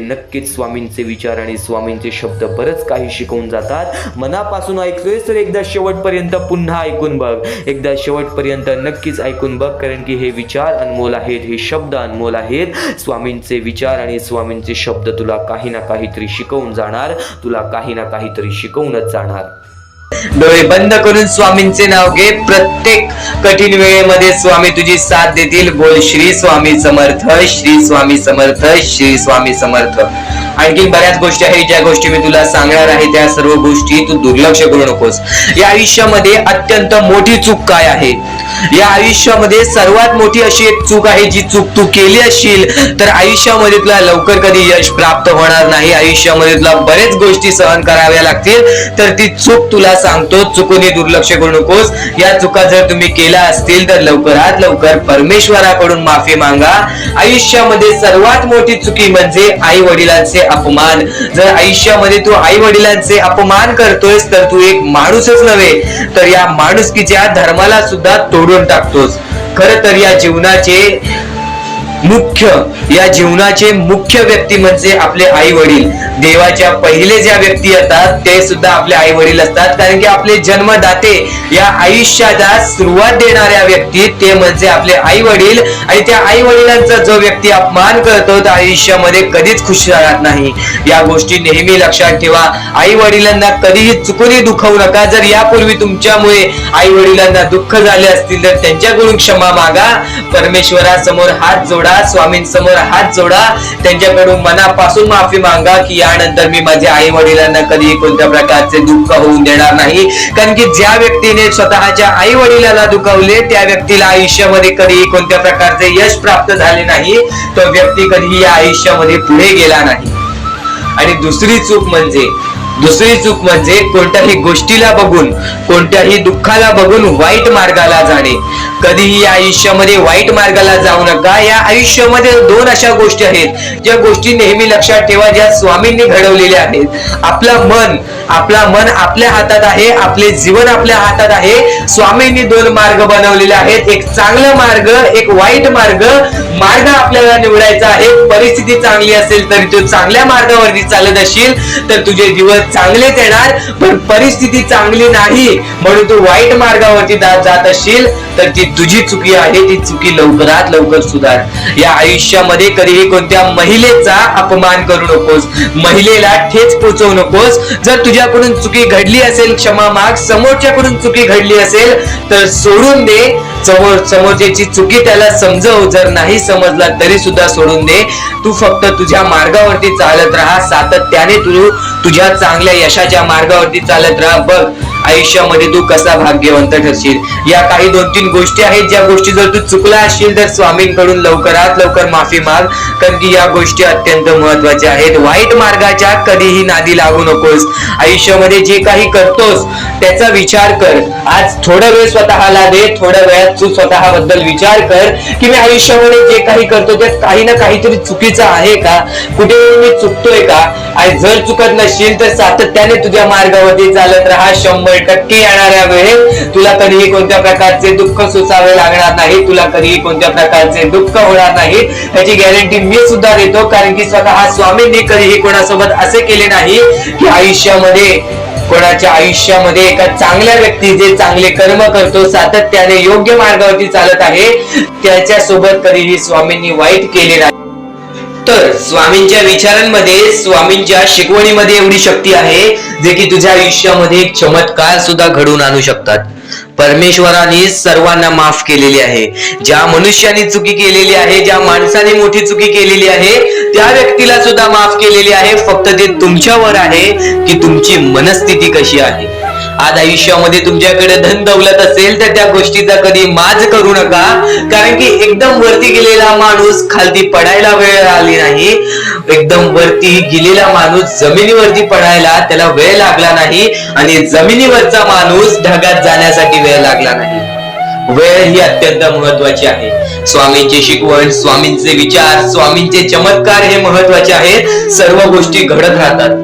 नक्कीच स्वामींचे विचार आणि स्वामींचे शब्द बरंच काही शिकवून जातात. मनापासून ऐकतोय तर एकदा शेवटपर्यंत पुन्हा ऐकून बघ, एकदा शेवटपर्यंत नक्कीच ऐकून बघ. कारण की हे विचार अनमोल आहेत, हे शब्द अनमोल आहेत. स्वामींचे विचार आणि स्वामींचे शब्द तुला काही ना काहीतरी शिकवून जाणार, तुला काही ना काहीतरी शिकवूनच जाणार. डोळे बंद करून स्वामींचे नाव घे. प्रत्येक कठीण वेळेमध्ये स्वामी तुझी साथ देतील. बोल श्री स्वामी समर्थ, श्री स्वामी समर्थ, श्री स्वामी समर्थ. आणखी बऱ्याच गोष्टी आहेत ज्या गोष्टी मी तुला सांगणार आहे, त्या सर्व गोष्टी तू दुर्लक्ष करू नकोस. या आयुष्यामध्ये अत्यंत मोठी चूक काय आहे, या आयुष्यामध्ये सर्वात मोठी अशी एक चूक आहे, जी चूक तू केली असशील तर आयुष्यामध्ये तुला लवकर कधी यश प्राप्त होणार नाही, आयुष्यामध्ये तुला बरेच गोष्टी सहन कराव्या लागतील. तर ती चूक तुला सांगतो, चुकूनही दुर्लक्ष करू नकोस. या चुका जर तुम्ही केल्या असतील तर लवकरात लवकर परमेश्वराकडून माफी मागा. आयुष्यामध्ये सर्वात मोठी चुकी म्हणजे आई वडिलांचे अपमान. जर आयुष्यामध्ये तू आई वडिलांचे अपमान करतोयस तर तू एक माणूसच नव्हे तर या माणुसकीच्या धर्माला सुद्धा तोडून टाकतोस. खरं तर या जीवनाचे मुख्य व्यक्ती म्हणजे आपले आई वडील. देवाच्या पहिले ज्या व्यक्ती येतात ते सुद्धा आपले आई वडील असतात. कारण की आपले जन्मदाते, या आयुष्याला सुरुवात देणाऱ्या व्यक्ती ते म्हणजे आपले आई वडील. आणि त्या आई वडिलांचा जो व्यक्ती अपमान करतो तर आयुष्यामध्ये कधीच खुश राहत नाही. या गोष्टी नेहमी लक्षात ठेवा. आई वडिलांना कधीही चुकूनही दुखवू नका. जर यापूर्वी तुमच्यामुळे आई वडिलांना दुःख झाले असतील तर त्यांच्याकडून क्षमा मागा. परमेश्वरासमोर हात जोडा, स्वामींसमोर हात जोडा, त्यांच्याकडून मनापासून माफी मागा की यानंतर मी माझ्या आई वडिलांना कधी कोणत्या प्रकारचे दुःख होऊन देणार नाही. कारण की ज्या व्यक्तीने स्वतःच्या आई वडिलांना दुखावले त्या व्यक्तीला आयुष्यामध्ये कधी कोणत्या प्रकारचे यश प्राप्त झाले नाही, तो व्यक्ती कधी या आयुष्यामध्ये पुढे गेला नाही. आणि दुसरी चूक म्हणजे कोणत्याही गोष्टीला बघून, कोणत्याही दुःखाला बघून वाईट मार्गाला जाणे. कधीही या आयुष्यामध्ये वाईट मार्गाला जाऊ नका. या आयुष्यामध्ये दोन अशा गोष्टी आहेत ज्या गोष्टी नेहमी लक्षात ठेवा, ज्या स्वामींनी घडवलेल्या आहेत. आपलं मन आपला मन आपल्या हातात आहे, आपले जीवन आपल्या हातात आहे. स्वामींनी दोन मार्ग बनवलेले आहेत, एक चांगला मार्ग, एक वाईट मार्ग. मार्ग आपल्याला निवडायचा आहे. परिस्थिती चांगली असेल तर तू चांगल्या मार्गावरती चालत असशील तर तुझे दिवस चांगलेच येणार, पण परिस्थिती चांगली नाही म्हणून तू वाईट मार्गावरती जात असशील तर ती तुझी चुकी आहे. ती चुकी लवकरात लवकर सुधार. या आयुष्यामध्ये कधीही कोणत्या महिलेचा अपमान करू नकोस, महिलेला ठेच पोचवू नकोस. जर तुझ्याकडून चुकी घडली असेल क्षमा माग, समोरच्याकडून चुकी घडली असेल तर सोडून दे. समोरच्याची चुकी त्याला समजव, जर नाही समजला तरी सुद्धा सोडून दे. तू फक्त तुझ्या मार्गावरती चालत राहा, सातत्याने तू तुझ्या चांगल्या यशाच्या मार्गावरती चालत राहा. बघ आयुष्यामध्ये तू कसा भाग्यवंत ठरशील. या काही 2-3 गोष्टी आहेत, ज्या गोष्टी जर तू चुकला असशील तर स्वामींकडून लवकरात लवकर माफी माग, कारण की या गोष्टी अत्यंत महत्वाच्या आहेत. वाईट मार्गाच्या कधीही नादी लागू नकोस. आयुष्यामध्ये जे काही करतोस त्याचा विचार कर. आज थोडा वेळ स्वतःला दे, थोड्या वेळात तू स्वतःबद्दल विचार कर की मी आयुष्यामध्ये जे काही करतो ते काही ना काहीतरी चुकीचं आहे का, कुठे मी चुकतोय का. आणि जर चुकत नसशील तर सातत्याने तुझ्या मार्गावरती चालत राहा. 100% येणाऱ्या वेळेत तुला कधीही कोणत्या प्रकारचे दुःख सोसावे लागणार नाही, तुला कधीही कोणत्या प्रकारचे दुःख होणार नाही याची गॅरंटी मी सुद्धा देतो. कारण की स्वतः स्वामींनी कधीही कोणासोबत असे केले नाही की कोणाच्या आयुष्यामध्ये एका चांगल्या व्यक्ती जे चांगले कर्म करतो, सातत्याने योग्य मार्गावरती चालत आहे, त्याच्यासोबत कधीही स्वामींनी वाईट केले नाही. तर स्वामींच्या विचारांमध्ये, स्वामींच्या शिकवणीमध्ये एवढी शक्ती आहे जे की तुझ्या आयुष्यामध्ये एक चमत्कार सुद्धा घडवून आणू शकतात. परमेश्वराने सर्वांना माफ केलेली आहे. ज्या मनुष्याने चुकी केलेली आहे, ज्या माणसाने मोठी चुकी केलेली आहे, त्या व्यक्तीला सुद्धा माफ केलेली आहे. फक्त ते तुमच्यावर आहे की तुमची मनस्थिती कशी आहे. आज आयुष्यामध्ये तुमच्याकडे धन दौलत असेल तर त्या गोष्टीचा कधी माज करू नका, कारण की एकदम वरती गेलेला माणूस खालती पडायला वेळ आली नाही. एकदम वरती गेलेला माणूस जमिनीवरती पडायला त्याला वेळ लागला नाही, आणि जमिनीवरचा माणूस ढगात जाण्यासाठी वेळ लागला नाही. वेळ ही अत्यंत महत्वाची आहे. स्वामींची शिकवण, स्वामींचे विचार, स्वामींचे चमत्कार हे महत्वाचे आहेत. सर्व गोष्टी घडत राहतात.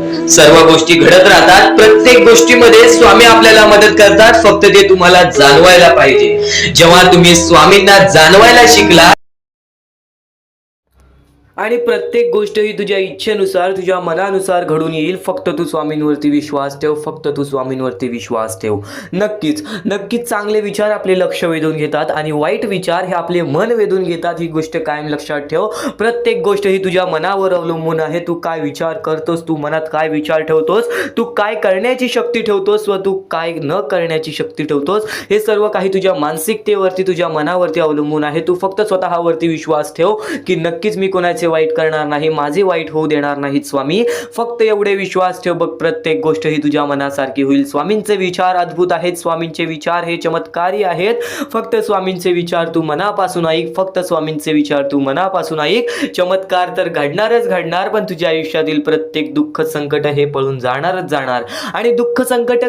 प्रत्येक गोष्टीमध्ये स्वामी आपल्याला मदत करतात, फक्त ते तुम्हाला जाणवायला पाहिजे. जेव्हा तुम्ही स्वामींना जाणवायला शिकला आणि प्रत्येक गोष्ट ही तुझ्या इच्छेनुसार, तुझ्या मनानुसार घडून येईल. फक्त तू स्वामींवरती विश्वास ठेव, फक्त तू स्वामींवरती विश्वास ठेव. नक्कीच चांगले विचार आपले लक्ष वेधून घेतात आणि वाईट विचार हे आपले मन वेधून घेतात. ही गोष्ट कायम लक्षात ठेव. प्रत्येक गोष्ट ही तुझ्या मनावर अवलंबून आहे. तू काय विचार करतोस, तू मनात काय विचार ठेवतोस, तू काय करण्याची शक्ती ठेवतोस व तू काय न करण्याची शक्ती ठेवतोस, हे सर्व काही तुझ्या मानसिकतेवरती, तुझ्या मनावरती अवलंबून आहे. तू फक्त स्वतःवरती विश्वास ठेव की नक्कीच मी कोणाचे वाईट करणार नाही, माझे वाईट होऊ देणार नाहीत स्वामी. फक्त एवढे विश्वास ठेव. बघ प्रत्येक गोष्ट ही तुझ्या मनासारखी होईल. स्वामींचे विचार अद्भुत आहेत, स्वामींचे विचार हे चमत्कारी आहेत. फक्त स्वामींचे विचार तू मनापासून ऐक, फक्त स्वामींचे विचार तू मनापासून ऐक. चमत्कार तर घडणारच घडणार, पण तुझ्या आयुष्यातील प्रत्येक दुःख संकट हे पळून जाणार. आणि दुःख संकट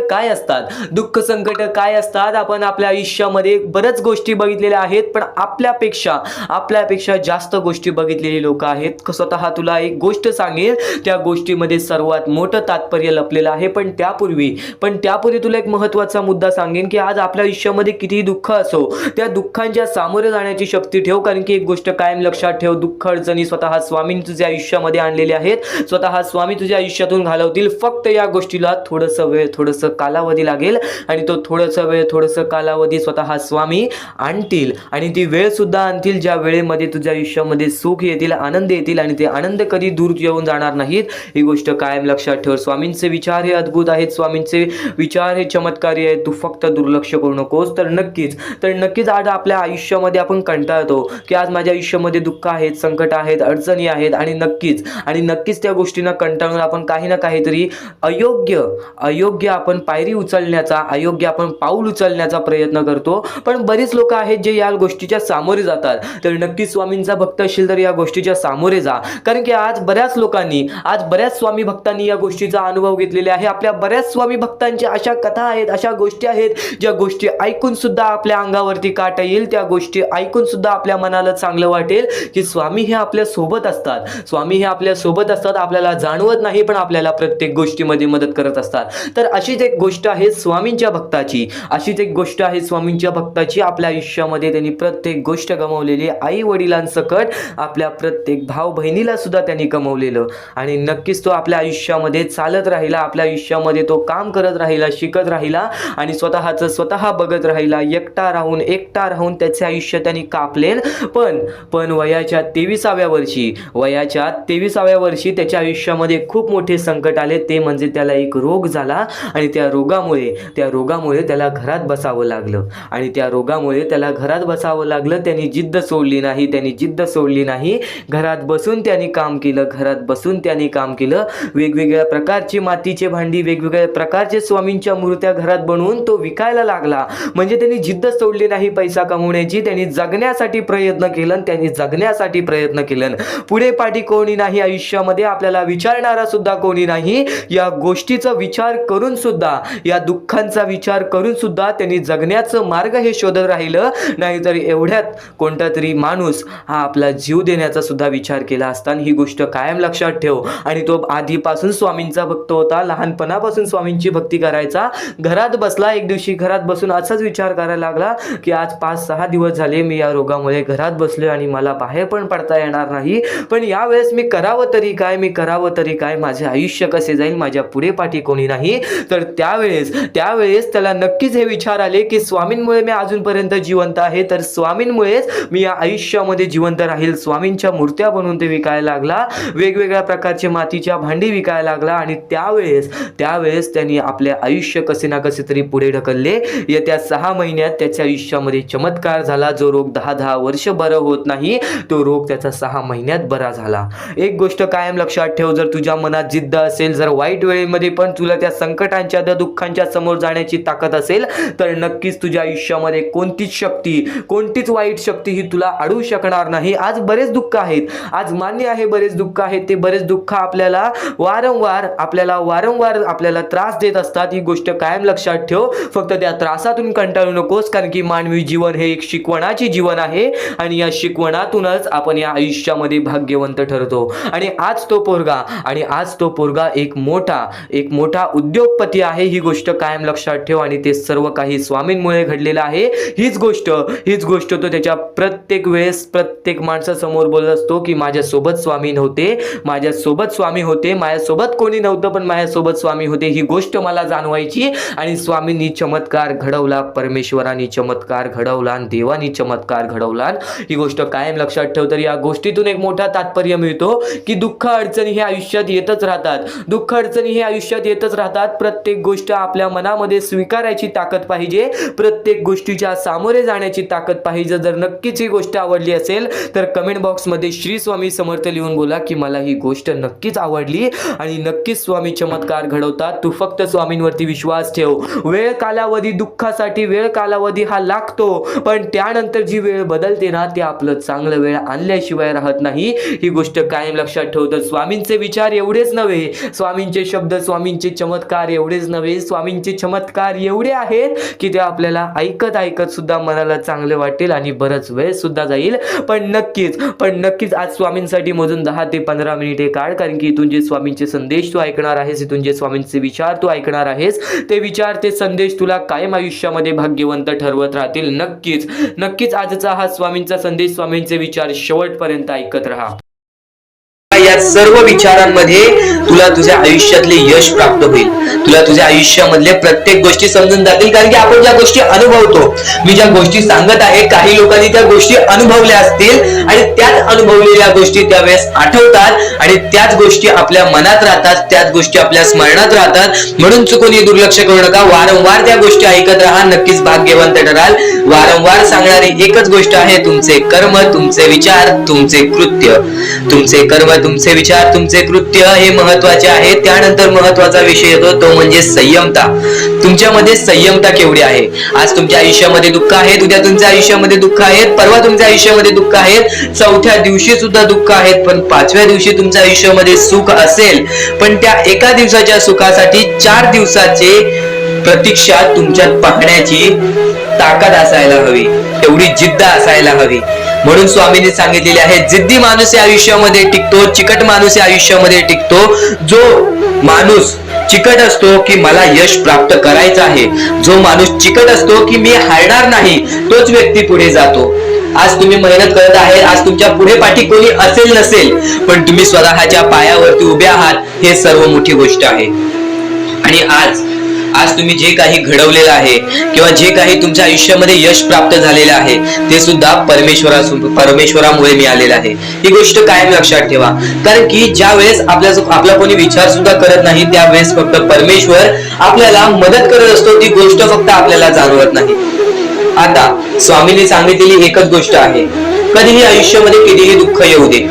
काय असतात? आपण आपल्या आयुष्यामध्ये बऱ्याच गोष्टी बघितलेल्या आहेत, पण आपल्यापेक्षा जास्त गोष्टी बघितलेली लोक आहेत. स्वतः तुला एक गोष्ट सांगेल, त्या गोष्टीमध्ये सर्वात मोठं तात्पर्य लपलेलं आहे. पण त्यापूर्वी तुला एक महत्त्वाचा मुद्दा सांगेन की आज आपल्या आयुष्यामध्ये कितीही दुःख असो, त्या दुःखांच्या सामोरे जाण्याची शक्ती ठेव. कारण की एक गोष्ट कायम लक्षात ठेव, दुःख अडचणी स्वतः स्वामी तुझ्या आयुष्यामध्ये आणलेले आहेत, स्वतः स्वामी तुझ्या आयुष्यातून घालवतील. फक्त या गोष्टीला थोडंसं कालावधी लागेल, आणि तो थोडंसं कालावधी स्वतः स्वामी आणतील. आणि ती वेळ सुद्धा आणतील ज्या वेळेमध्ये तुझ्या आयुष्यामध्ये सुख येतील, आनंद येतील, आणि ते आनंद कधी दूर येऊन जाणार नाहीत. ही गोष्ट कायम लक्षात ठेव. स्वामींचे विचार हे अद्भुत आहेत, स्वामींचे विचार हे चमत्कारी आहेत. तू फक्त दुर्लक्ष करू नकोस. तर नक्कीच आज आपल्या आयुष्यामध्ये आपण कंटाळतो की आज माझ्या आयुष्यामध्ये दुःख आहेत, संकट आहेत, अडचणी आहेत, आणि नक्कीच त्या गोष्टींना कंटाळून आपण काही ना काहीतरी अयोग्य अयोग्य आपण पायरी उचलण्याचा, अयोग्य आपण पाऊल उचलण्याचा प्रयत्न करतो. पण बरीच लोक आहेत जे या गोष्टीच्या सामोरे जातात. तर नक्की स्वामींचा भक्त असेल तर या गोष्टीच्या सामोरे जा, कारण की आज बऱ्याच स्वामी भक्तांनी या गोष्टीचा अनुभव घेतलेला आहे. आपल्या बऱ्याच स्वामी भक्तांच्या अशा कथा आहेत, अशा गोष्टी आहेत, ज्या गोष्टी ऐकून सुद्धा आपल्या अंगावरती काटा येईल, त्या गोष्टी ऐकून सुद्धा आपल्या मनाला चांगलं वाटेल की स्वामी हे आपल्या सोबत असतात. स्वामी हे आपल्या सोबत असतात, आपल्याला जाणवत नाही पण आपल्याला प्रत्येक गोष्टीमध्ये मदत करत असतात. तर अशीच एक गोष्ट आहे स्वामींच्या भक्ताची, आपल्या आयुष्यामध्ये त्यांनी प्रत्येक गोष्ट गमावलेली, आई वडिलांसकट आपल्या प्रत्येक भाऊ बहिणीला सुद्धा त्यांनी गमावलेलं. आणि नक्कीच तो आपल्या आयुष्यामध्ये चालत राहिला, आपल्या आयुष्यामध्ये तो काम करत राहिला, शिकत राहिला आणि स्वतःचं स्वतः बघत राहिला. एकटा राहून त्याचे आयुष्य त्यांनी कापले. पण वयाच्या 23व्या वर्षी त्याच्या आयुष्यामध्ये खूप मोठे संकट आले. ते म्हणजे त्याला एक रोग झाला आणि त्या रोगामुळे त्याला घरात बसावं लागलं. त्यांनी जिद्द सोडली नाही. घरात बसून त्यांनी काम केलं. वेगवेगळ्या प्रकारची मातीचे भांडी, वेगवेगळ्या प्रकारचे स्वामींच्या मूर्त्या घरात बनवून तो विकायला लागला. म्हणजे त्यांनी जिद्द सोडली नाही पैसा कमवण्याची. त्यांनी जगण्यासाठी प्रयत्न केलं. पुढे पाठी कोणी नाही आयुष्यामध्ये, आपल्याला विचारणारा सुद्धा कोणी नाही. या गोष्टीचा विचार करून सुद्धा, या दुःखांचा विचार करून सुद्धा त्यांनी जगण्याचं मार्ग हे शोधत राहिलं. नाहीतर एवढ्यात कोणता तरी माणूस हा आपला जीव देण्याचा सुद्धा विचार केला असता. ही गोष्ट कायम लक्षात ठेव. आणि तो आधीपासून स्वामींचा भक्त होता, लहानपणापासून स्वामींची भक्ती करायचा. घरात बसला, एक दिवशी घरात बसून असाच विचार करायला लागला की आज 5-6 दिवस झाले मी या रोगामुळे घरात बसलोय आणि मला बाहेर पण पडता येणार नाही. पण यावेळेस मी करावं तरी काय, माझे आयुष्य कसे जाईल, माझ्या पुढे पाठी कोणी नाही. तर त्यावेळेस त्याला नक्कीच हे विचार आले की स्वामींमुळे मी अजूनपर्यंत जिवंत आहे, तर स्वामींमुळेच मी या आयुष्यामध्ये जिवंत राहील. स्वामींच्या मूर्त्या बनवून ते विकायला लागला, वेगवेगळ्या प्रकारचे मातीच्या भांडी विकायला लागला. आणि त्यावेळेस त्यांनी आपले आयुष्य कसे ना कसे तरी पुढे ढकलले. येत्या 6 महिन्यात त्याच्या आयुष्यामध्ये चमत्कार झाला. जो रोग 10 वर्ष बरं होत नाही, तो रोग त्याचा 6 महिन्यात बरा झाला. एक गोष्ट कायम लक्षात ठेव, जर तुझ्या मनात जिद्द असेल, जर वाईट वेळेमध्ये पण तुला त्या संकटांच्या, त्या दुःखांच्या समोर जाण्याची ताकद असेल, तर नक्कीच तुझ्या आयुष्यामध्ये कोणतीच वाईट शक्ती ही तुला अडवू शकणार नाही. आज बरेच दुःख आहेत, आज मान्य आहे बरेच दुःख आहेत. ते बरेच दुःख आपल्याला वारंवार आपल्याला त्रास देत असतात. ही गोष्ट कायम लक्षात ठेव. फक्त त्या त्रासातून कंटाळू नकोस, कारण की मानवी जीवन हे एक शिकवणाचे जीवन आहे आणि या शिकवणातूनच आपण या आयुष्यामध्ये भाग्यवंत ठरतो. आणि आज तो पोरगा एक मोठा उद्योगपती आहे. ही गोष्ट कायम लक्षात ठेव. आणि ते सर्व काही स्वामींमुळे घडलेलं आहे. हीच गोष्ट तो त्याच्या प्रत्येक वेळेस प्रत्येक माणसासमोर बोलत असतो की माझ्यासोबत स्वामी होते, माझ्यासोबत कोणी नव्हतं पण माझ्यासोबत स्वामी होते. ही गोष्ट मला जाणवायची. आणि स्वामींनी चमत्कार घडवला, परमेश्वरांनी चमत्कार घडवला आणि देवानी चमत्कार घडवला. ही गोष्ट कायम लक्षात ठेव. तर या गोष्टीतून एक मोठा तात्पर्य मिळतो की दुःख अडचणी हे आयुष्यात येतच राहतात. प्रत्येक गोष्ट आपल्या मनामध्ये स्वीकारायची ताकद पाहिजे, प्रत्येक गोष्टीच्या सामोरे जाण्याची ताकद पाहिजे. जर नक्कीच ही गोष्ट आवडली असेल तर कमेंट बॉक्समध्ये श्री स्वामी समर्थ लिहून बोला की मला ही गोष्ट नक्कीच आवडली आणि नक्कीच स्वामी चमत्कार घडवतात. तू फक्त स्वामींवरती विश्वास ठेव. दुःखासाठी वेळ कालावधी हा लागतो, पण त्यानंतर जी वेळ बदलते ना, ते आपलं चांगलं वेळ आणल्याशिवाय राहत नाही. ही गोष्ट कायम लक्षात ठेव. तर स्वामींचे विचार एवढेच नव्हे, स्वामींचे शब्द, स्वामींचे चमत्कार एवढेच नव्हे, स्वामींचे चमत्कार एवढे आहेत की ते आपल्याला ऐकत सुद्धा मनाला चांगले वाटेल आणि बराच वेळ सुद्धा जाईल. पण नक्कीच आज स्वामींसाठी मोजून 10 ते 15 मिनिटे काढ, कारण की इथून जे स्वामींचे संदेश तू ऐकणार आहेस, इथून जे स्वामींचे विचार तू ऐकणार आहेस, ते विचार, ते संदेश तुला कायम आयुष्यामध्ये भाग्यवंत ठरवत राहतील. नक्कीच आजचा हा स्वामींचा संदेश, स्वामींचे विचार शेवटपर्यंत ऐकत राहा. या सर्व विचारांमध्ये तुला तुझ्या आयुष्यातले यश प्राप्त होईल, तुला तुझ्या आयुष्यामधले प्रत्येक गोष्टी समजून जातील. कारण की आपण ज्या गोष्टी अनुभवतो, मी ज्या गोष्टी सांगत आहे, काही लोकांनी त्या गोष्टी अनुभवल्या असतील आणि त्याच अनुभवलेल्या गोष्टी त्यावेळेस आठवतात आणि त्याच गोष्टी आपल्या मनात राहतात, त्याच गोष्टी आपल्या स्मरणात राहतात. म्हणून चुकून दुर्लक्ष करू नका, वारंवार त्या गोष्टी ऐकत राहा, नक्कीच भाग्यवंत ठराल. वारंवार सांगणारी एकच गोष्ट आहे, तुमचे कर्म, तुमचे विचार, तुमचे कृत्य. तुमचे कर्म, तुमचे विचार, तुमचे कृत्य हे महत्त्वाचे महत्वाचे आहे. त्यानंतर महत्वाचा विषय येतो तो म्हणजे संयमता. तुमच्यामध्ये संयमता केवढी आहे? आज तुमच्या आयुष्यामध्ये दुःख आहेत, उद्या तुमच्या आयुष्यामध्ये दुःख आहेत, परवा तुमच्या आयुष्यामध्ये दुःख आहेत, चौथ्या दिवशी सुद्धा दुःख आहेत, पण पाचव्या दिवशी तुमच्या आयुष्यामध्ये सुख असेल. पण त्या एका दिवसाच्या सुखासाठी 4 दिवसाचे प्रतीक्षा तुमच्यात पाहण्याची ताकद असायला हवी, तेवढी जिद्द असायला हवी. म्हणून स्वामींनी सांगितलेले आहे, जिद्दी माणूस या आयुष्यामध्ये टिकतो, चिकट माणूस या आयुष्यामध्ये टिकतो. जो माणूस चिकट असतो की मला यश प्राप्त करायचं आहे, जो माणूस चिकट असतो की मी हारणार नाही, तोच व्यक्ती पुढे जातो. आज तुम्ही मेहनत करत आहे, आज तुमच्या पुढे पाठी कोणी असेल नसेल, पण तुम्ही स्वतःच्या पायावरती उभे आहात, हे सर्व मोठी गोष्ट आहे. आणि आज तुम्ही जे काही घडवलेलं आहे किंवा जे काही तुमच्या आयुष्यामध्ये यश प्राप्त झालेलं आहे ते सुद्धा परमेश्वरामुळे मिळालेलं आहे. ही गोष्ट कायम लक्षात ठेवा. कारण की ज्या वेळेस आपला कोणी विचार सुद्धा करत नाही, त्यावेळेस फक्त परमेश्वर आपल्याला मदत करत असतो. ती गोष्ट फक्त आपल्याला जाणवत नाही. आता स्वामींनी सांगितलेली एकच गोष्ट आहे, कधीही आयुष्यामध्ये कितीही दुःख येऊ दे,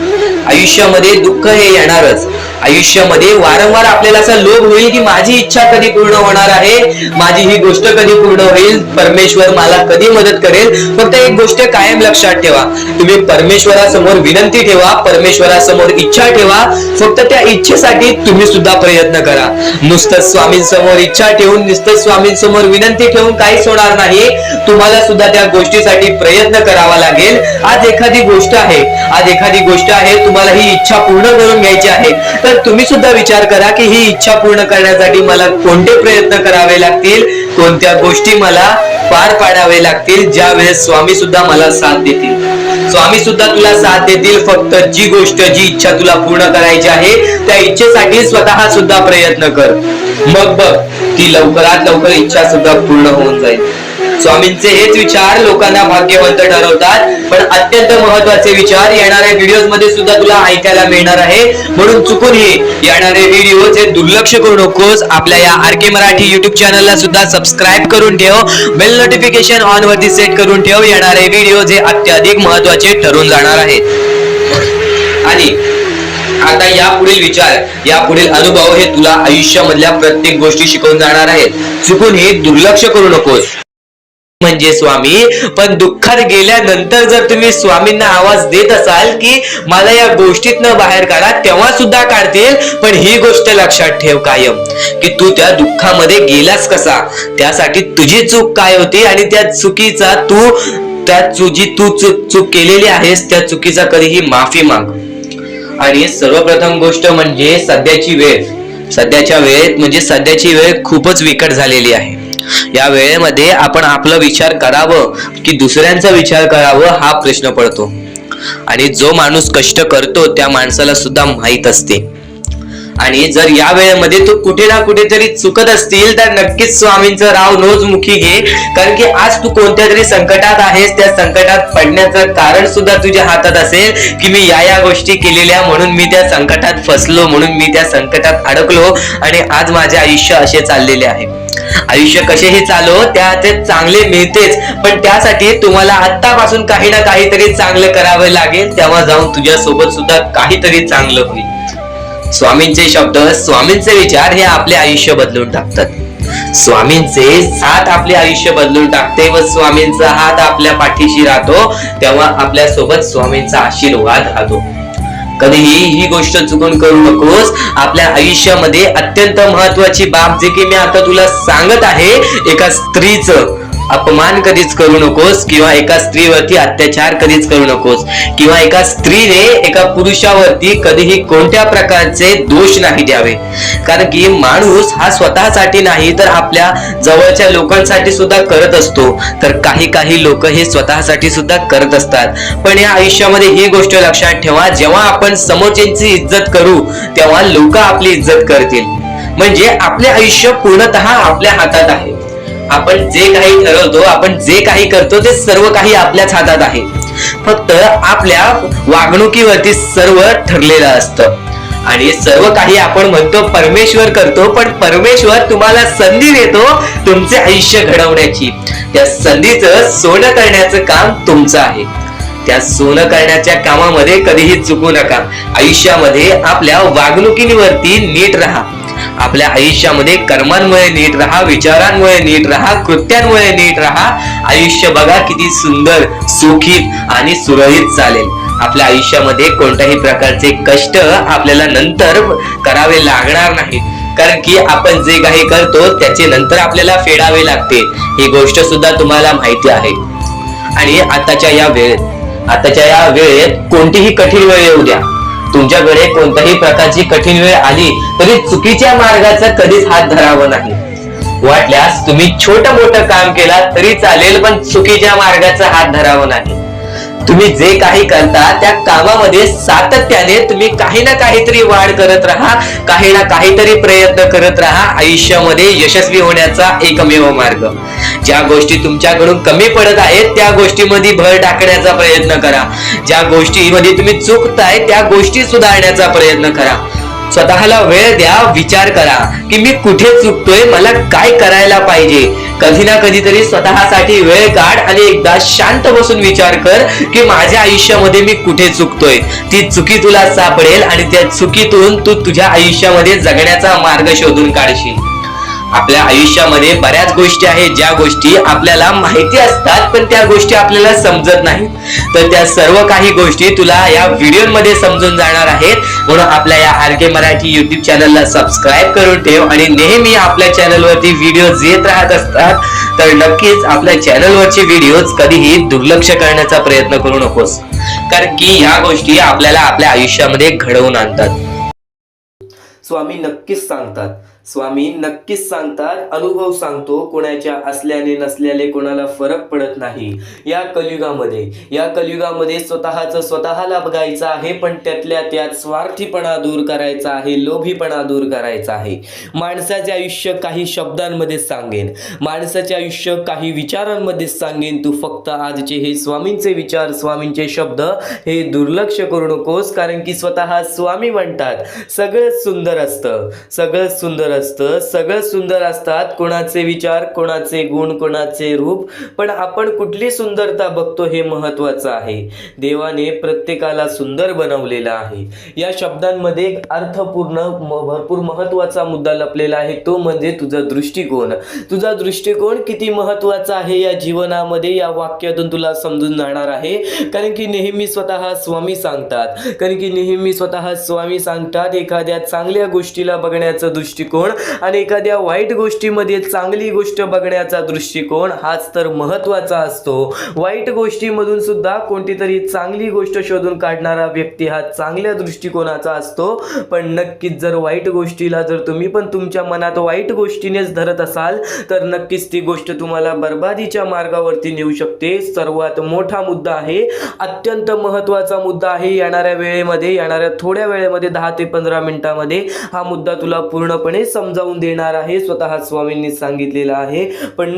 आयुष्यामध्ये दुःख हे येणारच. आयुष्यामध्ये वारंवार आपल्याला असा लोभ होईल की माझी इच्छा कधी पूर्ण होणार आहे, माझी ही गोष्ट कधी पूर्ण होईल, परमेश्वर मला कधी मदत करेल. फक्त एक गोष्ट कायम लक्षात ठेवा, तुम्ही परमेश्वरासमोर विनंती ठेवा, परमेश्वरासमोर इच्छा ठेवा. फक्त त्या इच्छेसाठी तुम्ही सुद्धा प्रयत्न करा. नुसतं स्वामींसमोर इच्छा ठेवून, नुसतं स्वामींसमोर विनंती ठेवून काहीच होणार नाही. तुम्हाला सुद्धा त्या गोष्टीसाठी प्रयत्न करावा लागेल. आज एखादी गोष्ट आहे, तुम्हाला ही इच्छा पूर्ण करून घ्यायची आहे, तर तुम्ही सुद्धा विचार करा की ही इच्छा पूर्ण करण्यासाठी मला कोणते प्रयत्न करावे लागतील, कोणत्या गोष्टी मला पार पाडावे लागतील. ज्या वेळेस स्वामी सुद्धा मला साथ देतील, स्वामी सुद्धा तुला साथ देतील. फक्त जी इच्छा तुला पूर्ण करायची आहे, त्या इच्छेसाठी स्वतः सुद्धा प्रयत्न कर. मग बघ की लवकरात लवकर इच्छा सुद्धा पूर्ण होऊन जाईल. स्वामींचे हेच विचार लोकांना भाग्यवंत ठरवतात. पण अत्यंत महत्वाचे विचार येणाऱ्या व्हिडिओज मध्ये सुद्धा तुला ऐकायला मिळणार आहे. म्हणून चुकूनही येणारे व्हिडिओ हे दुर्लक्ष करू नकोस. आपल्या या आरके मराठी युट्यूब चॅनलला सुद्धा सबस्क्राईब करून ठेव, बेल नोटिफिकेशन ऑन वरती सेट करून ठेव. येणारे व्हिडिओ हे अत्याधिक महत्वाचे ठरून जाणार आहेत. आणि आता यापुढील विचार, यापुढील अनुभव हे तुला आयुष्यामधल्या प्रत्येक गोष्टी शिकवून जाणार आहेत. चुकूनही दुर्लक्ष करू नकोस. म्हणजे स्वामी, पण दुःखात गेल्यानंतर जर तुम्ही स्वामींना आवाज देत असाल की मला या गोष्टीतनं बाहेर काढा, तेव्हा सुद्धा काढतील. पण ही गोष्ट लक्षात ठेव कायम की तू त्या दुःखामध्ये गेलास कसा, त्यासाठी तुझी चूक काय होती आणि त्या चुकीचा चूक केलेली आहेस, त्या चुकीचा कधीही माफी माग. आणि सर्वप्रथम गोष्ट म्हणजे सध्याच्या वेळ खूपच विकट झालेली आहे. या वेळेमध्ये आपण आपला विचार करावं की दुसऱ्यांचा विचार करावं, हा प्रश्न पडतो. आणि जो माणूस कष्ट करतो त्या माणसाला सुद्धा माहित असते. आणि जर या वेळेमध्ये तू कुठे ना कुठेतरी चुकत असतील तर नक्कीच स्वामींचं राव नोज मुखी घे. कारण की आज तू कोणत्या तरी संकटात आहेस, त्या संकटात पडण्याचं कारण सुद्धा तुझ्या हातात असेल की मी या गोष्टी केलेल्या, म्हणून मी त्या संकटात फसलो, म्हणून मी त्या संकटात अडकलो आणि आज माझे आयुष्य असे चाललेले आहे. आयुष्य कसेही चालो त्याचे चांगले मिळतेच, पण त्यासाठी तुम्हाला आतापासून काही ना काहीतरी चांगलं करावं लागेल. तेव्हा जाऊन तुझ्या सोबत सुद्धा काहीतरी चांगलं होईल. स्वामींचे शब्द, स्वामींचे विचार हे आपले आयुष्य बदलून टाकतात. स्वामींचे साथ आपले आयुष्य बदलून टाकते व स्वामींचा हात आपल्या पाठीशी राहतो, तेव्हा आपल्या सोबत स्वामींचा आशीर्वाद राहतो. कधीही ही गोष्ट चुकून करू नकोस. आपल्या आयुष्यामध्ये अत्यंत महत्वाची बाब जे की मी आता तुला सांगत आहे, एका स्त्रीचं अपमान कधीच करू नकोस किंवा एका स्त्रीवरती अत्याचार कधीच करू नकोस किंवा एका स्त्रीने एका पुरुषावरती कधीही कोणत्या प्रकारचे दोष नाही द्यावे. कारण की माणूस हा स्वतःसाठी नाही तर आपल्या जवळच्या लोकांसाठी सुद्धा करत असतो. तर काही लोक हे स्वतःसाठी सुद्धा करत असतात. पण या आयुष्यामध्ये ही गोष्ट लक्षात ठेवा, जेव्हा आपण समोरच्यांची इज्जत करू तेव्हा लोक आपली इज्जत करतील. म्हणजे आपले आयुष्य पूर्णतः आपल्या हातात आहे. आपण जे काही ठरवतो, आपण जे काही करतो ते सर्व काही आपल्याच हातात आहे. फक्त आपल्या वागणुकीवरती सर्व ठरलेलं असतं. आणि सर्व काही आपण म्हणतो परमेश्वर करतो, पण परमेश्वर तुम्हाला संधी देतो तुमचे आयुष्य घडवण्याची. त्या संधीचं सोनं करण्याचं काम तुमचं आहे. त्या सोनं करण्याच्या कामामध्ये कधीही चुकू नका. आयुष्यामध्ये आपल्या वागणुकीवरती नीट राहा. आपल्या आयुष्यामध्ये कर्मांमुळे नीट राहा, विचारांमुळे नीट राहा, कृत्यांमुळे नीट राहा. आयुष्य बघा किती सुंदर, सुखीत आणि सुरळीत चालेल. आपल्या आयुष्यामध्ये कोणत्याही प्रकारचे कष्ट आपल्याला नंतर करावे लागणार नाही, कारण की आपण जे काही करतो त्याचे नंतर आपल्याला फेडावे लागते. ही गोष्ट सुद्धा तुम्हाला माहिती आहे. आणि आताच्या या वेळेत कोणतीही कठीण वेळ येऊ द्या, तुमच्याकडे कोणत्याही प्रकारची कठीण वेळ आली तरी चुकीच्या मार्गाचा कधीच हात धरावा नाही. वाटल्यास तुम्ही छोटं मोठं काम केला तरी चालेल, पण चुकीच्या मार्गाचा हात धरावा नाही. तुम्ही जे काही करता त्या कामामध्ये सातत्याने तुम्ही काही ना काहीतरी वाढ करत राहा, काही ना काहीतरी प्रयत्न करत राहा. आयुष्यामध्ये यशस्वी होण्याचा एकमेव मार्ग. ज्या गोष्टी तुमच्याकडून कमी पडत आहेत त्या गोष्टीमध्ये भर टाकण्याचा प्रयत्न करा. ज्या गोष्टीमध्ये तुम्ही चुकताय त्या गोष्टी सुधारण्याचा प्रयत्न करा. स्वतःला वेळ द्या, विचार करा की मी कुठे चुकतोय, मला काय करायला पाहिजे. कधी ना कधीतरी स्वतःसाठी वेळ काढ आणि एकदा शांत बसून विचार कर की माझ्या आयुष्यामध्ये मी कुठे चुकतोय. ती चुकी तुला सापडेल आणि त्या चुकीतून तू तुझ्या आयुष्यामध्ये जगण्याचा मार्ग शोधून काढशील. आपल्या आयुष्यामध्ये बऱ्याच गोष्टी आहेत ज्या गोष्टी आपल्याला माहिती असतात पण त्या गोष्टी आपल्याला समजत नाहीत. तर त्या सर्व काही गोष्टी तुला या व्हिडिओमध्ये समजून जाणार आहेत. म्हणून आपल्या या RK मराठी YouTube चॅनलला सबस्क्राईब करून ठेव आणि नेहमी आपल्या चॅनलवरती व्हिडिओज येत राहत असतात. तर नक्कीच आपल्या चॅनलवरचे व्हिडिओज कधीही दुर्लक्ष करण्याचा प्रयत्न करू नकोस, कारण की ह्या गोष्टी आपल्याला आपल्या आयुष्यामध्ये घडवून आणतात. स्वामी नक्कीच सांगतात, अनुभव सांगतो, कोणाच्या असल्याने नसल्याने कोणाला फरक पडत नाही. या कलियुगामध्ये स्वतःला बघायचं आहे, पण त्यातल्या त्यात स्वार्थीपणा दूर करायचा आहे, लोभीपणा दूर करायचा आहे. माणसाचे आयुष्य काही शब्दांमध्ये सांगेन, माणसाचे आयुष्य काही विचारांमध्ये सांगेन. तू फक्त आजचे हे स्वामींचे विचार, स्वामींचे शब्द हे दुर्लक्ष करू नकोस, कारण की स्वतः स्वामी म्हणतात सगळं सुंदर असतात. कोणाचे विचार, कोणाचे गुण, कोणाचे रूप, पण आपण कुठली सुंदरता बघतो हे महत्वाचं आहे. देवाने प्रत्येकाला सुंदर बनवलेला आहे. या शब्दांमध्ये एक अर्थपूर्ण भरपूर महत्वाचा मुद्दा लपलेला आहे, तो म्हणजे तुझा दृष्टिकोन किती महत्वाचा आहे या जीवनामध्ये. या वाक्यातून तुला समजून जाणार आहे, कारण की नेहमी स्वतः स्वामी सांगतात एखाद्या चांगल्या गोष्टीला बघण्याचा दृष्टिकोन आणि एखाद्या वाईट गोष्टीमध्ये चांगली गोष्ट बघण्याचा दृष्टिकोन हाच तर महत्वाचा असतो. वाईट गोष्टीमधून सुद्धा कोणती तरी चांगली गोष्ट शोधून काढणारा व्यक्ती हा चांगल्या दृष्टिकोनाचा असतो. पण नक्कीच जर वाईट गोष्टीला जर तुम्ही पण तुमच्या मनात वाईट गोष्टीनेच धरत असाल तर नक्कीच ती गोष्ट तुम्हाला बर्बादीच्या मार्गावरती नेऊ शकते. सर्वात मोठा मुद्दा आहे, अत्यंत महत्वाचा मुद्दा आहे. येणाऱ्या थोड्या वेळेमध्ये 10 ते 15 मिनिटांमध्ये हा मुद्दा तुला पूर्णपणे समजावून देणार आहे. स्वतः स्वामींनी सांगितलेलं आहे. पण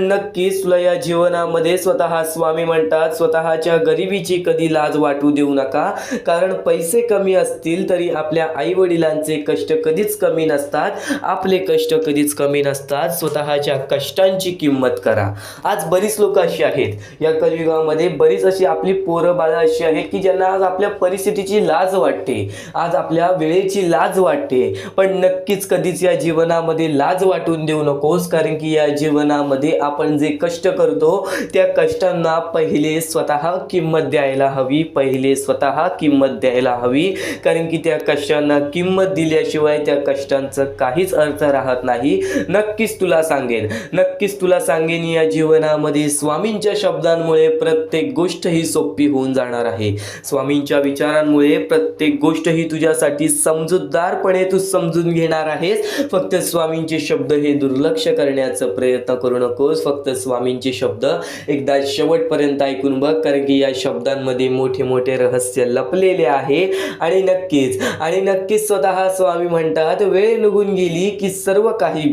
नक्कीच तुला या जीवनामध्ये स्वतः स्वामी म्हणतात स्वतःच्या गरिबीची कधी लाज वाटू देऊ नका, कारण पैसे कमी असतील तरी आपल्या आई वडिलांचे कष्ट कधीच कमी नसतात, आपले कष्ट कधीच कमी नसतात. स्वतःच्या कष्टांची किंमत करा. आज बरीच लोक अशी आहेत या कलियुगामध्ये, बरीच अशी आपली पोरं बाळं अशी आहेत की ज्यांना आज आपल्या परिस्थितीची लाज वाटते, आज आपल्या वेळेची लाज वाटते. पण नक्कीच कधीच या जीवनामध्ये लाज वाटून देऊ नकोस, कारण की या जीवनामध्ये आपण जे कष्ट करतो त्या कष्टांना पहिले स्वतः किंमत द्यायला हवी, कारण की त्या कष्टांना किंमत दिल्याशिवाय त्या कष्टांचं काहीच अर्थ राहत नाही. नक्कीच तुला सांगेन या जीवनामध्ये स्वामींच्या शब्दांमुळे प्रत्येक गोष्ट ही सोपी होऊन जाणार आहे. स्वामींच्या विचारांमुळे प्रत्येक गोष्ट ही तुझ्यासाठी समजूतदारपणे तू समजून घेणार आहेस. फक्त स्वामींचे शब्द हे दुर्लक्ष करण्याचा प्रयत्न करू नकोस. फक्त स्वामींचे शब्द एकदा शेवटपर्यंत ऐकून बघ, कारण की या शब्दांमध्ये मोठे मोठे रहस्य लपलेले आहे. आणि नक्कीच स्वतः स्वामी म्हणतात वेळ निघून गेली की सर्व काही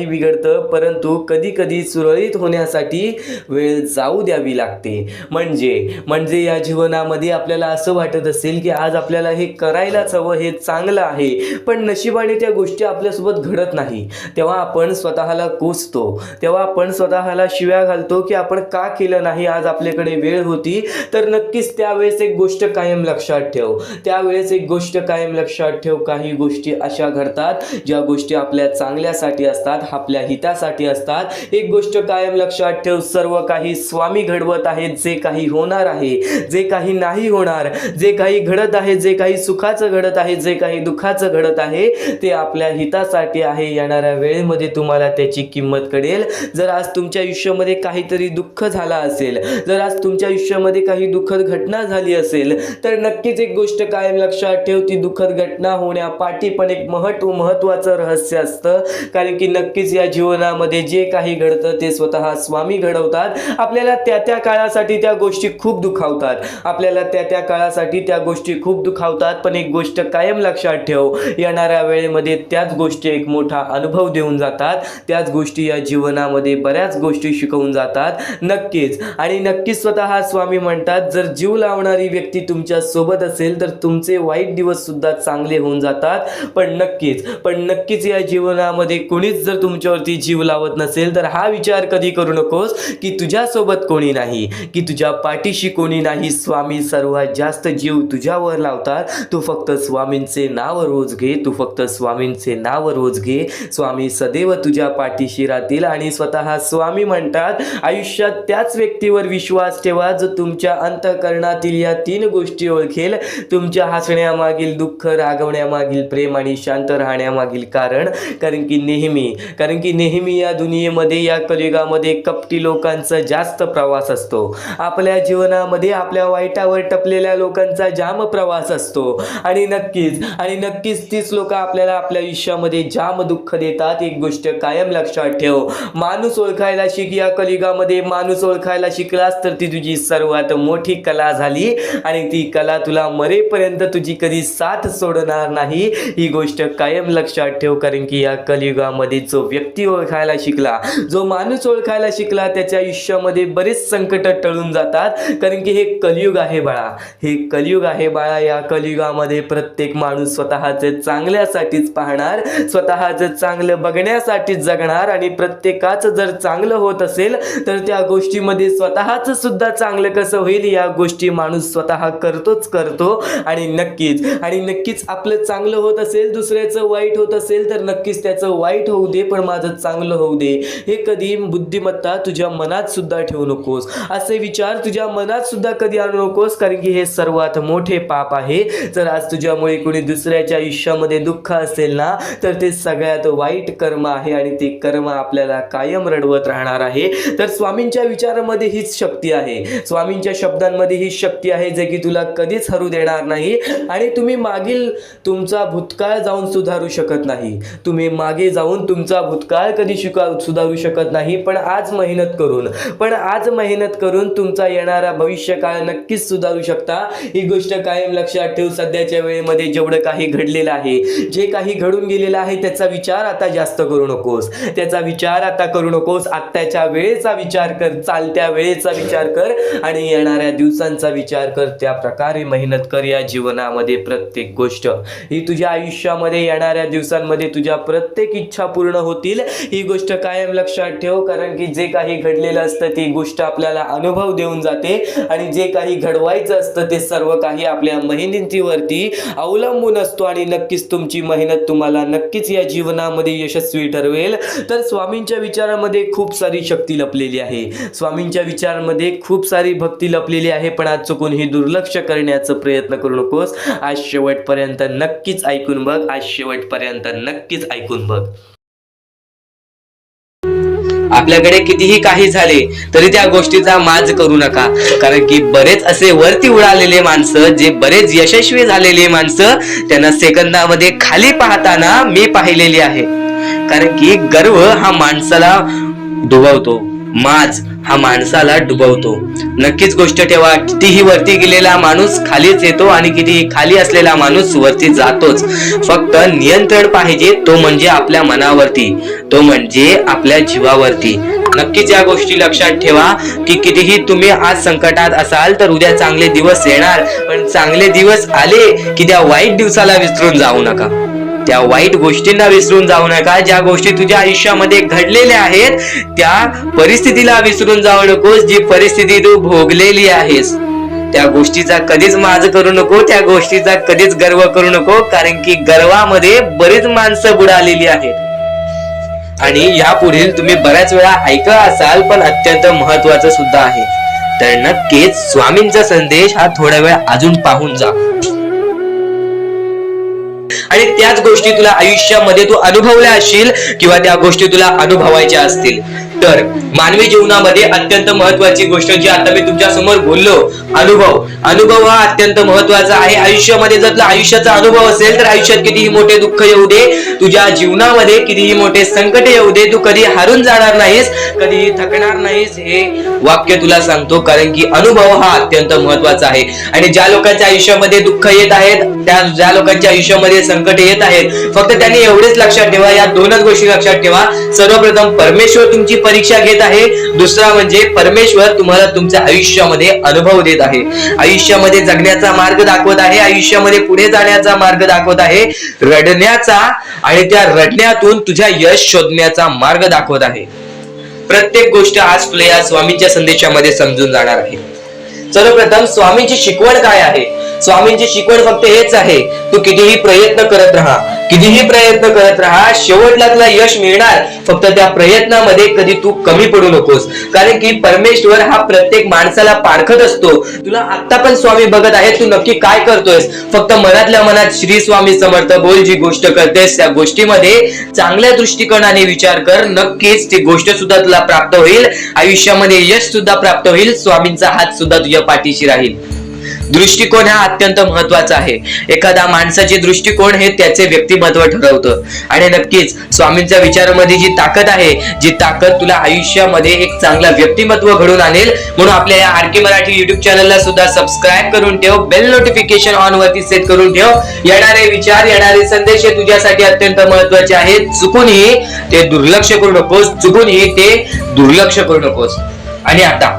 बिघडतं, परंतु कधी कधी सुरळीत होण्यासाठी वेळ जाऊ द्यावी लागते. म्हणजे या जीवनामध्ये आपल्याला असं वाटत असेल की आज आपल्याला हे करायलाच हवं, हे चांगलं आहे, पण नशिबाने त्या गोष्टी आपल्यासोबत घडत नाही. तेव्हा आपण स्वतःला कोसतो, तेव्हा आपण स्वतःला शिव्या घालतो की आपण का केलं नाही, आज आपल्याकडे वेळ होती. तर नक्कीच त्यावेळेस एक गोष्ट कायम लक्षात ठेव, त्यावेळेस एक गोष्ट कायम लक्षात ठेव, काही गोष्टी अशा घडतात ज्या गोष्टी आपल्या चांगल्यासाठी असतात, आपल्या हितासाठी असतात. एक गोष्ट कायम लक्षात ठेव, सर्व काही स्वामी घडवत आहेत. जे काही होणार आहे, जे काही नाही होणार, जे काही घडत आहे, जे काही सुखाचं घडत आहे, जे काही दुःखाचं घडत आहे, ते आपल्या हितासाठी आहे. येणाऱ्या वेळेमध्ये तुम्हाला त्याची किंमत कळेल. जर आज तुमच्या आयुष्यामध्ये काहीतरी दुःख झाला असेल, जर आज तुमच्या आयुष्यामध्ये काही दुःखद घटना झाली असेल, तर नक्कीच एक गोष्ट कायम लक्षात ठेव, ती दुःखद घटना होण्यापाठी पण एक महत्त्वाचं रहस्य असतं. कारण की नक्कीच या जीवनामध्ये जे काही घडतं ते स्वतः स्वामी घडवतात. आपल्याला त्या काळासाठी त्या गोष्टी खूप दुखावतात, आपल्याला त्या काळासाठी त्या गोष्टी खूप दुखावतात. पण एक गोष्ट कायम लक्षात ठेव, येणाऱ्या वेळेमध्ये त्याच गोष्टी एक मोठा अनुभव देऊन जातात. त्याच गोष्टी या जीवनामध्ये बऱ्याच गोष्टी शिकवून जातात. नक्कीच आणि नक्कीच स्वतः स्वामी म्हणतात, जर जीव लावणारी व्यक्ती तुमच्या सोबत असेल तर तुमचे वाईट दिवस सुद्धा चांगले होऊन जातात. पण नक्कीच या जीवनामध्ये कोणीच जर तुमच्यावरती जीव लावत नसेल तर हा विचार कधी करू नकोस की तुझ्यासोबत कोणी नाही, की तुझ्या पाठीशी कोणी नाही. स्वामी सर्वात जास्त जीव तुझ्यावर लावतात. तू फक्त स्वामींचे नाव रोज घे, तू फक्त स्वामींचे नाव रोज घे. स्वामी सदैव तुझ्या पाठीशी राहतील. आणि स्वतः स्वामी म्हणतात, आयुष्यात त्याच व्यक्तीवर विश्वास ठेवा जो तुमच्या अंतःकरणातील या 3 गोष्टी ओळखेल. तुमच्या हसण्यामागील दुःख, रागवण्यामागील प्रेम आणि शांत राहण्यामागील कारण. कारण की नेहमी या दुनियेमध्ये, या कलियुगामध्ये कपटी लोकांचा जास्त प्रवास असतो. आपल्या जीवनामध्ये आपल्या वाईटावर टपलेल्या लोकांचा जाम प्रवास असतो. आणि नक्कीच तीच लोक आपल्याला आपल्या आयुष्यामध्ये जाम दुःख देतात. एक गोष्ट कायम लक्षात ठेव, माणूस ओळखायला शिक. या कलियुगामध्ये माणूस ओळखायला शिकलास तर ती तुझी सर्वात मोठी कला झाली. आणि ती कला तुला मरेपर्यंत तुझी कधी साथ सोडणार नाही. ही गोष्ट कायम लक्षात ठेव. कारण की या कलियुगामध्ये जो व्यक्ती ओळखायला शिकला, जो माणूस ओळखायला शिकला, त्याच्या आयुष्यामध्ये बरेच संकट टळून जातात. कारण की हे कलियुग आहे बाळा, हे कलियुग आहे बाळा. या कलियुगामध्ये प्रत्येक माणूस स्वतःचे चांगल्यासाठीच पाहणार, स्वतःचं चांगलं बघण्यासाठीच जगणार. आणि प्रत्येकाचं जर चांगलं होत असेल तर त्या गोष्टीमध्ये स्वतःचं सुद्धा चांगलं कसं होईल या गोष्टी माणूस स्वतः करतो. आणि नक्कीच आपलं चांगलं होत असेल, दुसऱ्याचं वाईट होत असेल तर नक्कीच त्याचं वाईट होऊ दे, पण माझं चांगलं होऊ दे. हे कधी बुद्धिमत्ता तुझ्या मनात सुद्धा ठेवू नकोस, असे विचार तुझ्या मनात सुद्धा कधी आणू नकोस. कारण की हे सर्वात मोठे पाप आहे. जर आज तुझ्यामुळे कोणी दुसऱ्याच्या आयुष्यामध्ये दुःख असेल ना, तर ते सगळ्यात वाईट कर्म आहे. आणि ते कर्म आपल्याला कायम रडवत राहणार आहे. तर स्वामींच्या विचारामध्ये हीच शक्ती आहे, स्वामींच्या शब्दांमध्ये हीच शक्ती आहे, जे की तुला कधीच हरू देणार नाही. आणि तुम्ही मागील तुमचा भूतकाळ जाऊन सुधारू शकत नाही, तुम्ही मागे जाऊन तुमचा भूतकाळ कधी सुधारू शकत नाही. पण आज मेहनत करून तुमचा येणारा भविष्यकाळ नक्कीच सुधारू शकता. ही गोष्ट कायम लक्षात ठेव. सध्याच्या वेळेमध्ये जेवढं काही घडलेलं आहे, जे काही घडून गेलेलं आहे, त्याचा विचार आता जास्त करू नकोस, त्याचा विचार आता करू नकोस. आत्ताच्या वेळेचा विचार कर, चालत्या वेळेचा विचार कर आणि येणाऱ्या दिवसांचा विचार कर. त्या प्रकारे मेहनत कर. या जीवनामध्ये प्रत्येक गोष्ट ही तुझ्या आयुष्यामध्ये येणाऱ्या दिवसांमध्ये तुझ्या प्रत्येक इच्छा पूर्ण होतील. ही गोष्ट कायम लक्षात ठेव. कारण की जे काही घडलेलं असतं ती गोष्ट आपल्याला अनुभव देऊन जाते. आणि जे काही घडवायचं असतं ते सर्व काही आपल्या मेहनतीवरती अवलंबून असतो. आणि नक्कीच तुमची मेहनत तुम्हाला नक्कीच या जीवनामध्ये यशस्वी ठरवेल. तर स्वामींच्या विचारामध्ये खूप सारी शक्ती लपलेली आहे, स्वामींच्या विचारांमध्ये खूप सारी भक्ती लपलेली आहे. पण आज चुकून ही दुर्लक्ष करण्याचा प्रयत्न करू नकोस. आज शेवटपर्यंत नक्कीच ऐकून बघ, आज शेवटपर्यंत नक्कीच ऐकून बघ. आपल्याकडे कितीही काही झाले तरी त्या गोष्टीचा माज करू नका. कारण की बरेच असे वरती उडालेले माणसं, जे बरेच यशस्वी झालेले माणसं, त्यांना सेकंदामध्ये खाली पाहताना मी पाहिलेली आहे. कारण की गर्व हा माणसाला डुबवतो, माज हा माणसाला डुबवतो. नक्कीच गोष्ट ठेवा, कितीही वरती गेलेला माणूस खालीच येतो आणि कितीही खाली असलेला माणूस वरती जातोच. फक्त नियंत्रण पाहिजे, तो म्हणजे आपल्या मनावरती, तो म्हणजे आपल्या जीवावरती. नक्कीच या गोष्टी लक्षात ठेवा की कितीही तुम्ही आज संकटात असाल तर उद्या चांगले दिवस येणार. पण चांगले दिवस आले की त्या वाईट दिवसाला विसरून जाऊ नका, त्या वाईट गोष्टींना विसरून जाऊ नका. ज्या गोष्टी तुझ्या आयुष्यामध्ये घडलेल्या आहेत त्या परिस्थितीला विसरून जाऊ नकोस. जी परिस्थिती तू भोगलेली आहेस त्या गोष्टीचा कधीच माज करू नको, त्या गोष्टीचा कधीच गर्व करू नको, कारण की गर्वामध्ये बरीच माणसं बुडालेली आहेत. आणि यापुढील तुम्ही बऱ्याच वेळा ऐकलं असाल, पण अत्यंत महत्वाचं सुद्धा आहे. तर नक्कीच स्वामींचा संदेश हा थोडा वेळ अजून पाहून जा. आणि त्याच गोष्टी तुला आयुष्यामध्ये तू अनुभवल्या असशील किंवा त्या गोष्टी तुला अनुभवायच्या असतील तर मानवी जीवनामध्ये अत्यंत महत्वाची गोष्ट जी आता मी तुमच्या समोर बोललो, अनुभव हा अत्यंत महत्वाचा आहे आयुष्यामध्ये. जर तुला आयुष्याचा अनुभव असेल तर आयुष्यात कितीही मोठे दुःख येऊ दे, तुझ्या जीवनामध्ये कितीही मोठे संकट येऊ दे, तू कधी हारून जाणार नाहीस, कधीही थकणार नाहीस, हे वाक्य तुला सांगतो. कारण की अनुभव हा अत्यंत महत्वाचा आहे. आणि ज्या लोकांच्या आयुष्यामध्ये दुःख येत आहेत, ज्या लोकांच्या आयुष्यामध्ये संकट येत आहेत, फक्त त्यांनी एवढेच लक्षात ठेवा, या दोनच गोष्टी लक्षात ठेवा. सर्वप्रथम परमेश्वर तुमची परीक्षा घेत आहे, दुसरा म्हणजे परमेश्वर तुम्हाला तुमच्या आयुष्यामध्ये अनुभव देत आहे, आयुष्यामध्ये जगण्याचा मार्ग दाखवत आहे, आयुष्यामध्ये पुढे जाण्याचा मार्ग दाखवत आहे, रडण्याचा आणि त्या रडण्यातून तुझ्या यश शोधण्याचा मार्ग दाखवत आहे. प्रत्येक गोष्ट आज तुला या स्वामींच्या संदेशामध्ये समजून जाणार आहे. सर्वप्रथम स्वामींची शिकवण काय आहे? स्वामींची शिकवण फक्त हेच आहे, तू कितीही प्रयत्न करत राहा, कितीही प्रयत्न करत राहा, शेवटला तुला यश मिळणार. फक्त त्या प्रयत्नामध्ये कधी तू कमी पडू नकोस, कारण की परमेश्वर हा प्रत्येक माणसाला पारखत असतो. तुला आता पण स्वामी बघत आहेत, तू नक्की काय करतोयस. फक्त मनातल्या मनात श्री स्वामी समर्थ बोल, जी गोष्ट करतेस त्या गोष्टीमध्ये चांगल्या दृष्टिकोनाने विचार कर, नक्कीच ती गोष्ट सुद्धा तुला प्राप्त होईल, आयुष्यामध्ये यश सुद्धा प्राप्त होईल, स्वामींचा हात सुद्धा तुझ्या पाठीशी राहील. दृष्टिकोन हा अत्यंत महत्वाचा आहे. एखादा माणसाचे दृष्टिकोन हे त्याचे व्यक्तिमत्व ठरवतं. आणि नक्कीच स्वामींच्या विचारामध्ये जी ताकद आहे, जी ताकद तुला आयुष्यामध्ये एक चांगला व्यक्तिमत्व घडून आणेल. म्हणून आपल्या या आर के मराठी युट्यूब चॅनलला सुद्धा सबस्क्राईब करून ठेव, बेल नोटिफिकेशन ऑन वरती सेट करून ठेव. येणारे विचार, येणारे संदेश हे तुझ्यासाठी अत्यंत महत्वाचे आहेत. चुकूनही ते दुर्लक्ष करू नकोस, चुकूनही ते दुर्लक्ष करू नकोस. आणि आता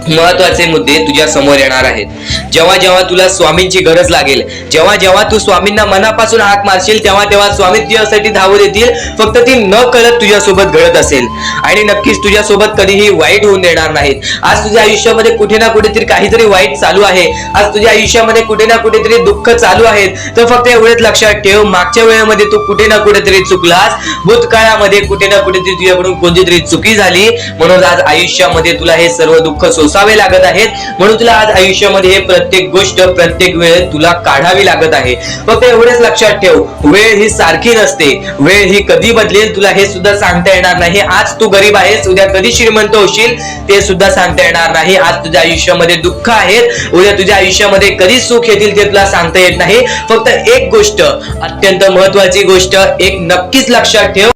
महत्वाचे मुद्दे तुझ्या समोर येणार आहेत. जेव्हा जेव्हा तुला स्वामींची गरज लागेल, जेव्हा जेव्हा तू स्वामींना मनापासून हाक मारशील, तेव्हा तेव्हा स्वामी तुझ्यासाठी धावत येतील. फक्त ती न कळत तुझ्यासोबत घडत असेल आणि नक्कीच तुझ्यासोबत कधीही वाईट होऊन देणार नाहीत. आज तुझ्या आयुष्यामध्ये कुठे ना कुठेतरी काहीतरी वाईट चालू आहे, आज तुझ्या आयुष्यामध्ये कुठे ना कुठेतरी दुःख चालू आहेत, तर फक्त एवढेच लक्षात ठेव, मागच्या वेळेमध्ये तू कुठे ना कुठेतरी चुकलास, भूतकाळामध्ये कुठे ना कुठेतरी तुझ्याकडून कोणतीतरी चुकी झाली, म्हणून आज आयुष्यामध्ये तुला हे सर्व दुःख सोसावे लागत आहेत. म्हणून तुला आज आयुष्यामध्ये हे प्रत्येक गोष्ट, प्रत्येक वेळ तुला काढावी लागत आहे. फक्त एवढेच लक्षात ठेव, वेळ ही सारखी नसते, वेळ ही कधी बदलेल तुला हे सुद्धा सांगता येणार नाही. आज तू गरीब आहेस, उद्या कधी श्रीमंत होशील ते सुद्धा सांगता येणार नाही. आज तुझ्या आयुष्यामध्ये दुःख आहेत, उद्या तुझ्या आयुष्यामध्ये कधी सुख येतील ते तुला सांगता येत नाही. फक्त एक गोष्ट, अत्यंत महत्वाची गोष्ट एक नक्कीच लक्षात ठेव,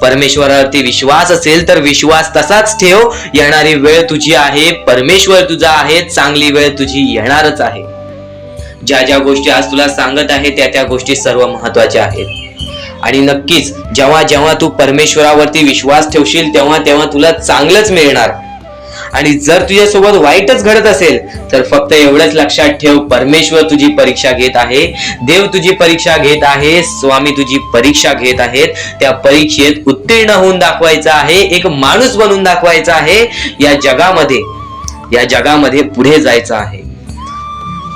परमेश्वरावरती विश्वास असेल तर विश्वास तसाच ठेव. येणारी वेळ तुझी आहे, परमेश्वर तुझा आहे, चांगली वेळ तुझी येणारच आहे. ज्या ज्या गोष्टी आज तुला सांगत आहे त्या गोष्टी सर्व महत्वाच्या आहेत. आणि नक्कीच जेव्हा जेव्हा तू परमेश्वरावरती विश्वास ठेवशील तेव्हा तेव्हा तुला चांगलंच मिळणार. आणि जर तुझ्यासोबत वाईटच घडत असेल तर फक्त एवढंच लक्षात ठेव, परमेश्वर तुझी परीक्षा घेत आहे, देव तुझी परीक्षा घेत आहे, स्वामी तुझी परीक्षा घेत आहेत. त्या परीक्षेत उत्तीर्ण होऊन दाखवायचं आहे, एक माणूस बनून दाखवायचा आहे, या जगामध्ये पुढे जायचं आहे.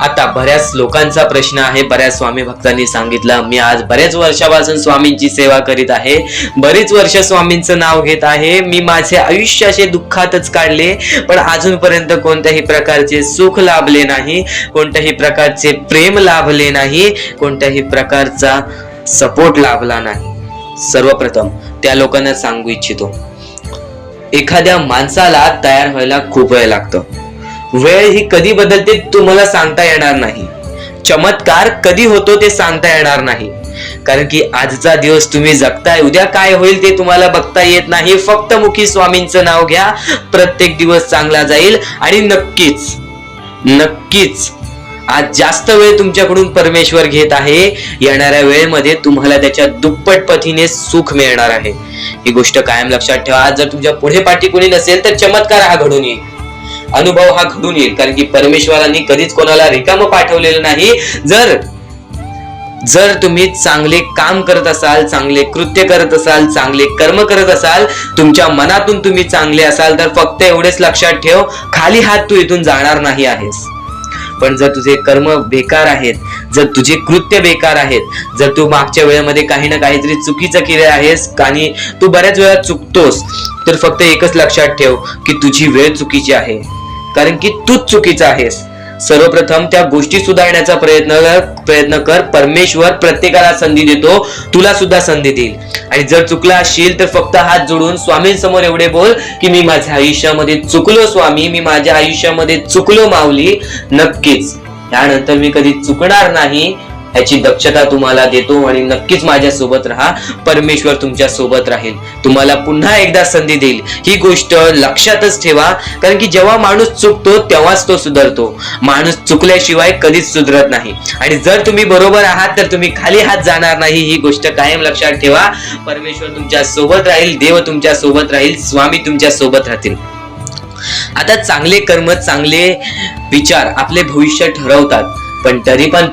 आता बऱ्याच लोकांचा प्रश्न आहे, बऱ्याच स्वामी भक्तांनी सांगितलं, मी आज बऱ्याच वर्षापासून स्वामींची सेवा करीत आहे, बरीच वर्ष स्वामींचं नाव घेत आहे, मी माझे आयुष्य असे दुःखातच काढले, पण अजूनपर्यंत कोणत्याही प्रकारचे सुख लाभले नाही, कोणत्याही प्रकारचे प्रेम लाभले नाही, कोणत्याही प्रकारचा सपोर्ट लाभला नाही. सर्वप्रथम त्या लोकांना सांगू इच्छितो, एखाद्या माणसाला तयार व्हायला खूप वेळ लागतो. वेळ ही कधी बदलते तुम्हाला सांगता येणार नाही, चमत्कार कधी होतो ते सांगता येणार नाही. कारण की आजचा दिवस तुम्ही जगताय, उद्या काय होईल ते तुम्हाला बघता येत नाही. फक्त मुखी स्वामींचं नाव घ्या, प्रत्येक दिवस चांगला जाईल. आणि नक्कीच नक्कीच आज जास्त वेळ तुमच्याकडून परमेश्वर घेत आहे. येणाऱ्या वेळेमध्ये तुम्हाला त्याच्या दुप्पट पटीने सुख मिळणार आहे. ही गोष्ट कायम लक्षात ठेवा. आज जर तुमच्या पुढे पाठी कोणी नसेल तर चमत्कार हा घडून येईल, अनुभव हा घडून येईल. कारण की परमेश्वरांनी कधीच कोणाला रिकामं पाठवलेलं नाही. जर तुम्ही चांगले काम करत असाल, चांगले कृत्य करत असाल, चांगले कर्म करत असाल, तुमच्या मनातून तुम्ही चांगले असाल, तर फक्त एवढेच लक्षात ठेव, खाली हात तू इथून जाणार नाही आहेस. पण जर तुझे कर्म बेकार आहेत, जर तुझे कृत्य बेकार आहेत, जर तू मागच्या वेळेमध्ये काही ना काहीतरी चुकीचं केले आहेस आणि तू बऱ्याच वेळा चुकतोस, तर फक्त एकच लक्षात ठेव की तुझी वेळ चुकीची आहे. कारण की तूच चुकीचा आहेस. सर्वप्रथम त्या गोष्टी सुधारण्याचा प्रयत्न कर. परमेश्वर प्रत्येकाला संधी देतो, तुला सुद्धा संधी देईल. आणि जर चुकला असशील तर फक्त हात जोडून स्वामींसमोर एवढे बोल की मी माझ्या आयुष्यामध्ये चुकलो स्वामी, मी माझ्या आयुष्यामध्ये चुकलो माऊली. नक्कीच यानंतर मी कधी चुकणार नाही याची दक्षता तुम्हाला देतो. आणि नक्कीच माझ्या सोबत राहा, परमेश्वर तुमच्या सोबत राहील, तुम्हाला पुन्हा एकदा संधी देईल. ही गोष्ट लक्षातच ठेवा. कारण की जेव्हा माणूस चुकतो तेव्हाच तो सुधारतो. माणूस चुकल्याशिवाय कधीच सुधरत नाही. आणि जर तुम्ही बरोबर आहात तर तुम्ही खाली हात जाणार नाही. ही गोष्ट कायम लक्षात ठेवा. परमेश्वर तुमच्या सोबत राहील, देव तुमच्या सोबत राहील, स्वामी तुमच्या सोबत राहतील. आता चांगले कर्म, चांगले विचार आपले भविष्य ठरवतात. पण तरी पण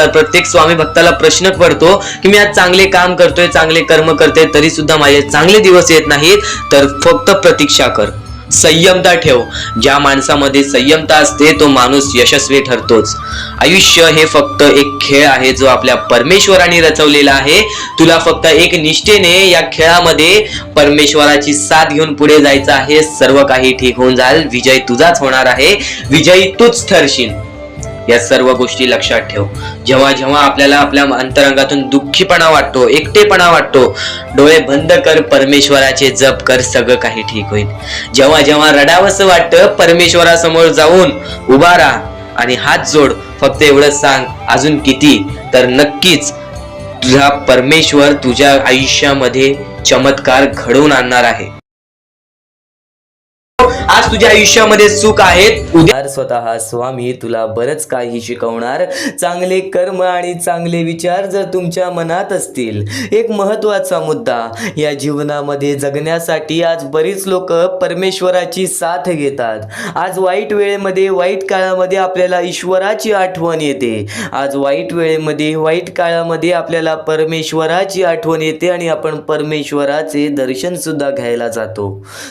प्रत्येक स्वामी भक्ताला प्रश्न पडतो की मी आज चांगले काम करतोय, चांगले कर्म करतोय, तरी सुद्धा माझे चांगले दिवस येत नाहीत. तर फक्त प्रतीक्षा कर, संयमता ठेव. ज्या माणसामध्ये संयमता असते तो माणूस यशस्वी ठरतोच. आयुष्य हे फक्त एक खेळ आहे जो आपल्या परमेश्वराने रचवलेला आहे. तुला फक्त एक निष्ठेने या खेळामध्ये परमेश्वराची साथ घेऊन पुढे जायचं आहे. सर्व काही ठीक होऊन जाईल. विजय तुझाच होणार आहे, विजयी तूच ठरशील. या सर्व गोष्टी लक्षात ठेव. जेव्हा जेव्हा आपल्याला आपल्या अंतरंगातून दुःखीपणा वाटतो, एकटेपणा वाटतो, डोळे बंद कर, परमेश्वराचे जप कर, सगळं काही ठीक होईल. जेव्हा जेव्हा रडावंसं वाटतं, परमेश्वरासमोर जाऊन उभा राहा आणि हात जोड. फक्त एवढंच सांग, अजून किती? तर नक्कीच तुझा परमेश्वर तुझ्या आयुष्यामध्ये चमत्कार घडवून आणणार आहे. आज तुझ्या आयुष्यामध्ये सुख आहेत, उद्या स्वतः स्वामी तुला बरंच काही शिकवणार. चांगले कर्म आणि चांगले विचार जर तुमच्या मनात असतील. एक महत्त्वाचा मुद्दा, या जीवनामध्ये जगण्यासाठी आज बरीच लोक परमेश्वराची साथ घेतात. आज वाईट वेळेमध्ये, वाईट काळामध्ये आपल्याला ईश्वराची आठवण येते. आज वाईट वेळेमध्ये, वाईट काळामध्ये आपल्याला परमेश्वराची आठवण येते आणि आपण परमेश्वराचे दर्शन सुद्धा घ्यायला जातो.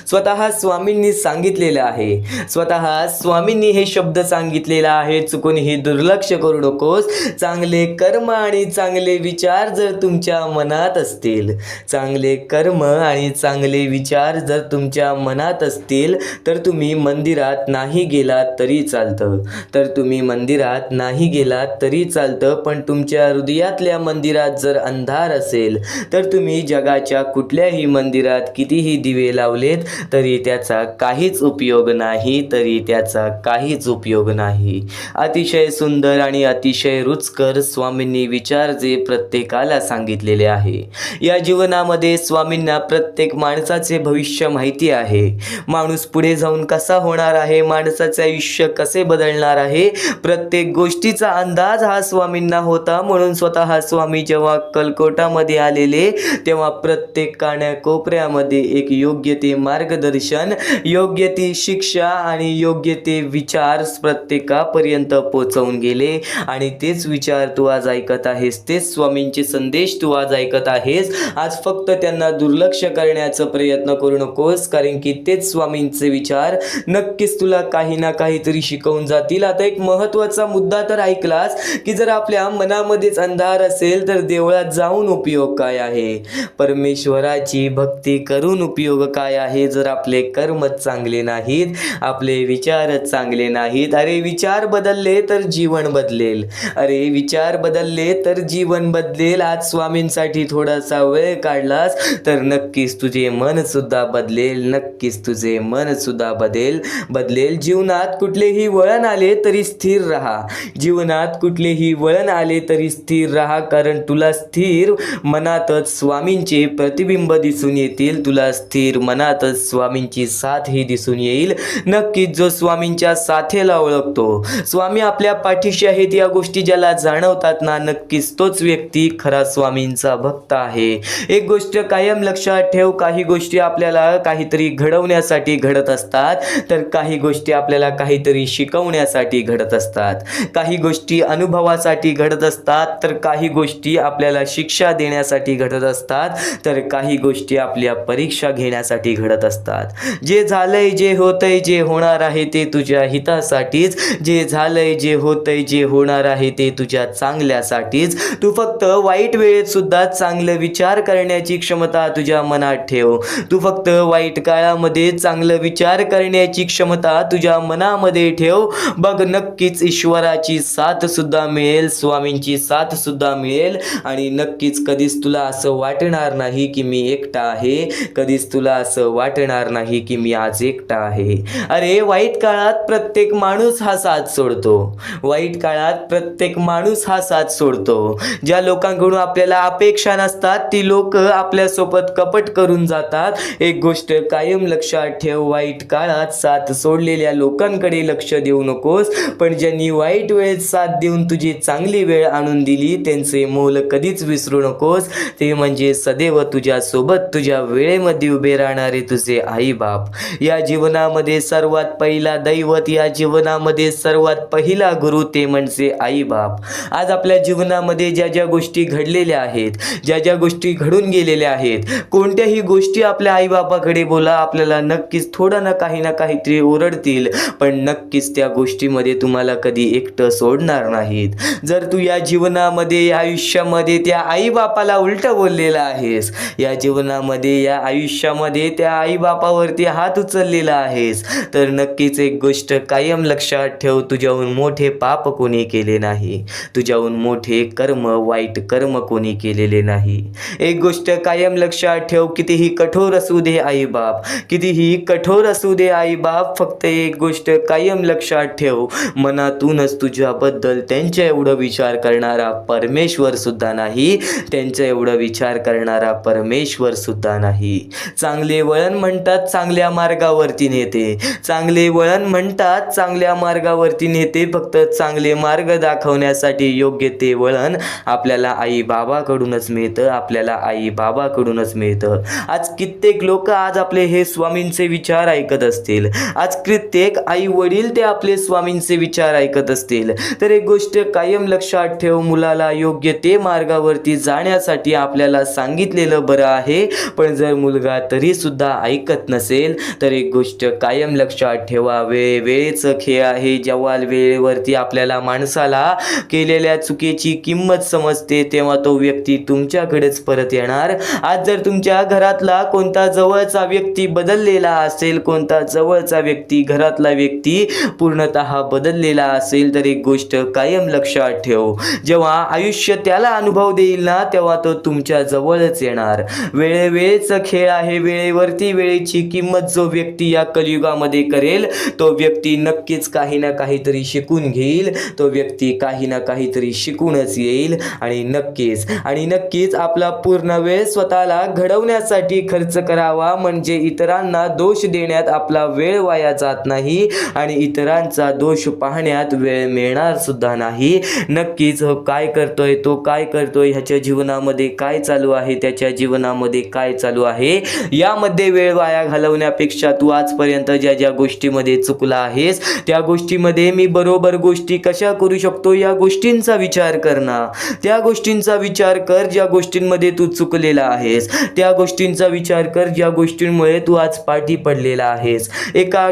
स्वतः स्वामींनी सांगितलेलं आहे, स्वतः स्वामींनी हे शब्द सांगितलेला आहे, चुकूनही दुर्लक्ष करू नकोस. चांगले कर्म आणि चांगले विचार जर तुमच्या मनात असतील, चांगले कर्म आणि चांगले विचार जर तुमच्या मनात असतील, तर तुम्ही मंदिरात नाही गेलात तरी चालतं, तर तुम्ही मंदिरात नाही गेलात तरी चालतं. पण तुमच्या हृदयातल्या मंदिरात जर अंधार असेल, तर तुम्ही जगाच्या कुठल्याही मंदिरात कितीही दिवे लावलेत तरी त्याचा काहीच उपयोग नाही, तरी त्याचा काहीच उपयोग नाही. अतिशय सुंदर आणि अतिशय रुचकर स्वामींनी विचार जे प्रत्येकाला सांगितलेले आहे. या जीवनामध्ये स्वामींना प्रत्येक माणसाचे भविष्य माहिती आहे. माणूस पुढे जाऊन कसा होणार आहे, माणसाचे आयुष्य कसे बदलणार आहे, प्रत्येक गोष्टीचा अंदाज हा स्वामींना होता. म्हणून स्वतः स्वामी जेव्हा कलकोटामध्ये आलेले, तेव्हा प्रत्येक कानाकोपऱ्यामध्ये एक योग्य ते मार्गदर्शन, योग्य ती शिक्षा आणि योग्य ते विचार प्रत्येकापर्यंत पोहोचवून गेले. आणि तेच विचार तू आज ऐकत आहेस, तेच स्वामींचे संदेश तू आज ऐकत आहेस. आज फक्त त्यांना दुर्लक्ष करण्याचा प्रयत्न करू नकोस, कारण की तेच स्वामींचे विचार नक्कीच तुला काही ना काहीतरी शिकवून जातील. आता एक महत्त्वाचा मुद्दा तर ऐकलास की जर आपल्या मनामध्येच अंधार असेल तर देवळात जाऊन उपयोग काय आहे, परमेश्वराची भक्ती करून उपयोग काय आहे, जर आपले कर्म चांगले चांगले नाहीत, आपले विचारच चांगले नाहीत. अरे विचार बदलले तर जीवन बदलेल, अरे विचार बदलले तर जीवन बदलेल. आज स्वामींसाठी थोडासा वेळ काढलास तर नक्कीच तुझे मन सुद्धा बदलेल, नक्कीच तुझे मन सुद्धा बदलेल. जीवनात कुठलेही वळण आले तरी स्थिर राहा, जीवनात कुठलेही वळण आले तरी स्थिर राहा, कारण तुला स्थिर मनातच स्वामींचे प्रतिबिंब दिसून येतील, तुला स्थिर मनातच स्वामींची साथ ही दिसून येईल. नक्कीच जो स्वामींच्या साथेला ओळखतो, स्वामी आपल्या पाठीशी आहेत या गोष्टी ज्याला जाणवतात ना, नक्कीच तोच व्यक्ती खरा स्वामींचा भक्त आहे. एक गोष्ट कायम लक्षात ठेव, काही गोष्टी आपल्याला काहीतरी घडवण्यासाठी घडत असतात, तर काही गोष्टी आपल्याला काहीतरी शिकवण्यासाठी घडत असतात. काही गोष्टी अनुभवासाठी घडत असतात, तर काही गोष्टी आपल्याला शिक्षा देण्यासाठी घडत असतात, तर काही गोष्टी आपल्या परीक्षा घेण्यासाठी घडत असतात. जे झालंय, जे होतंय, जे होणार आहे ते तुझ्या हितासाठीच, जे झालंय, जे होतंय, जे होणार आहे ते तुझ्या चांगल्यासाठीच. तू फक्त वाईट वेळेत सुद्धा चांगलं विचार करण्याची क्षमता तुझ्या मनात ठेव. तू फक्त वाईट काळामध्ये चांगलं विचार करण्याची क्षमता तुझ्या मनामध्ये ठेव. बघ नक्कीच ईश्वराची साथ सुद्धा मिळेल, स्वामींची साथ सुद्धा मिळेल, आणि नक्कीच कधीच तुला असं वाटणार नाही की मी एकटा आहे, कधीच तुला असं वाटणार नाही की मी आज एकटा आहे. अरे वाईट काळात प्रत्येक माणूस हा साथ सोडतो, वाईट काळात प्रत्येक माणूस हा साथ सोडतो. ज्या लोकांकडून आपल्याला अपेक्षा नसतात ती लोक आपल्यासोबत कपट करून जातात. एक गोष्ट कायम लक्षात ठेव, वाईट काळात साथ सोडलेल्या लोकांकडे लक्ष देऊ नकोस, पण ज्यांनी वाईट वेळेत साथ देऊन तुझी चांगली वेळ आणून दिली त्यांचे मोल कधीच विसरू नकोस. ते म्हणजे सदैव तुझ्या सोबत तुझ्या वेळेमध्ये उभे राहणारे तुझे आई बाप. या जीवनामध्ये सर्वात पहिला दैवत, या जीवनामध्ये सर्वात पहिला गुरु ते म्हणजे आई बाप. आज आपल्या जीवनामध्ये ज्या ज्या गोष्टी घडलेल्या आहेत, ज्या ज्या गोष्टी घडून गेलेल्या आहेत, कोणत्याही गोष्टी आपल्या आईबापाकडे बोला, आपल्याला नक्कीच थोडं ना काहीतरी ओरडतील, पण नक्कीच त्या गोष्टीमध्ये तुम्हाला कधी एकटं सोडणार नाहीत. जर तू या जीवनामध्ये, या आयुष्यामध्ये त्या आईबापाला उलटं बोललेला आहेस, या जीवनामध्ये, या आयुष्यामध्ये त्या आईबापावरती हात उचललेला आहेस, तर नक्कीच एक गोष्ट कायम लक्षात ठेव, तुझ्याहून मोठे पाप कोणी केले नाही, तुझ्याहून मोठे कर्म, वाईट कर्म कोणी केलेले नाही. एक गोष्ट कायम लक्षात ठेव, कितीही कठोर असू दे आईबाप, कितीही कठोर असू दे आईबाप, फक्त एक गोष्ट कायम लक्षात ठेव, मनातूनच तुझ्याबद्दल त्यांच्या एवढं विचार करणारा परमेश्वर सुद्धा नाही, त्यांच्या एवढं विचार करणारा परमेश्वर सुद्धा नाही. चांगले वळण म्हणतात चांगल्या मार्गावरती नेते, चांगले वळण म्हणतात चांगल्या मार्गावरती नेते, फक्त चांगले मार्ग दाखवण्यासाठी योग्य ते वळण आपल्याला आई बाबाकडूनच मिळतं, आपल्याला आई बाबाकडूनच मिळतं. आज कित्येक लोक आज आपले हे स्वामींचे विचार ऐकत असतील, आज कित्येक आई वडील ते आपले स्वामींचे विचार ऐकत असतील, तर एक गोष्ट कायम लक्षात ठेव, मुलाला योग्य ते मार्गावरती जाण्यासाठी आपल्याला सांगितलेलं बरं आहे, पण जर मुलगा तरी सुद्धा ऐकत नसेल तर एक गोष्ट कायम लक्षात ठेवा, वेळेचं खेळ आहे. जेव्हा वेळेवरती आपल्याला माणसाला केलेल्या चुकीची किंमत समजते तेव्हा तो व्यक्ती तुमच्याकडेच परत येणार. आज जर तुमच्या घरातला कोणता जवळचा व्यक्ती बदललेला असेल, कोणता जवळचा व्यक्ती, घरातला व्यक्ती पूर्णतः बदललेला असेल, तर एक गोष्ट कायम लक्षात ठेव, जेव्हा आयुष्य त्याला अनुभव देईल ना तेव्हा तो तुमच्या जवळच येणार. वेळेचा खेळ आहे, वेळेवरती वेळेची किंमत जो व्यक्ती या कलियुगामध्ये करेल तो व्यक्ती नक्कीच काही ना काहीतरी शिकून घेईल, तो व्यक्ती काही ना काहीतरी शिकूनच येईल, आणि नक्कीच आपला पूर्ण वेळ स्वतःला घडवण्यासाठी खर्च करावा, म्हणजे इतरांना दोष देण्यात आपला वेळ वाया जात नाही आणि इतरांचा दोष पाहण्यात वेळ मिळणार सुद्धा नाही. नक्कीच काय करतोय, तो काय करतोय, ह्याच्या जीवनामध्ये काय चालू आहे, त्याच्या जीवनामध्ये काय चालू आहे, यामध्ये वेळ वाया घालवण्यापेक्षा तू आजपर्यंत ज्या ज्या गोष्टीमध्ये चुकला आहेस त्या गोष्टीमध्ये मी बरोबर गोष्टी कशा करू शकतो या गोष्टींचा विचार कर ना, त्या गोष्टींचा विचार कर ज्या गोष्टींमध्ये तू चुकलेला आहेस, त्या गोष्टींचा विचार कर ज्या गोष्टींमुळे तू आज पाठी पडलेला आहेस. एका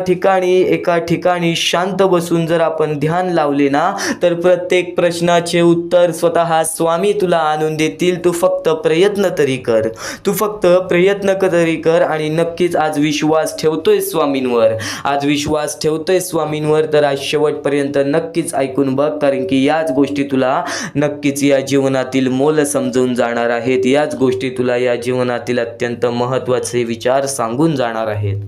ठिकाणी शांत बसून जर आपण ध्यान लावले ना तर प्रत्येक प्रश्नाचे उत्तर स्वतः स्वामी तुला आणून देतील. तू फक्त प्रयत्न तरी कर, तू फक्त प्रयत्न तरी कर, आणि नक्कीच आज विश्वास ठेव ठेवतोय स्वामींवर, आज विश्वास ठेवतोय स्वामींवर, तर आज शेवटपर्यंत नक्कीच ऐकून बघ, कारण की याच गोष्टी तुला नक्कीच या जीवनातील मोल समजून जाणार आहेत. याच गोष्टी तुला या जीवनातील अत्यंत महत्त्वाचे विचार सांगून जाणार आहेत.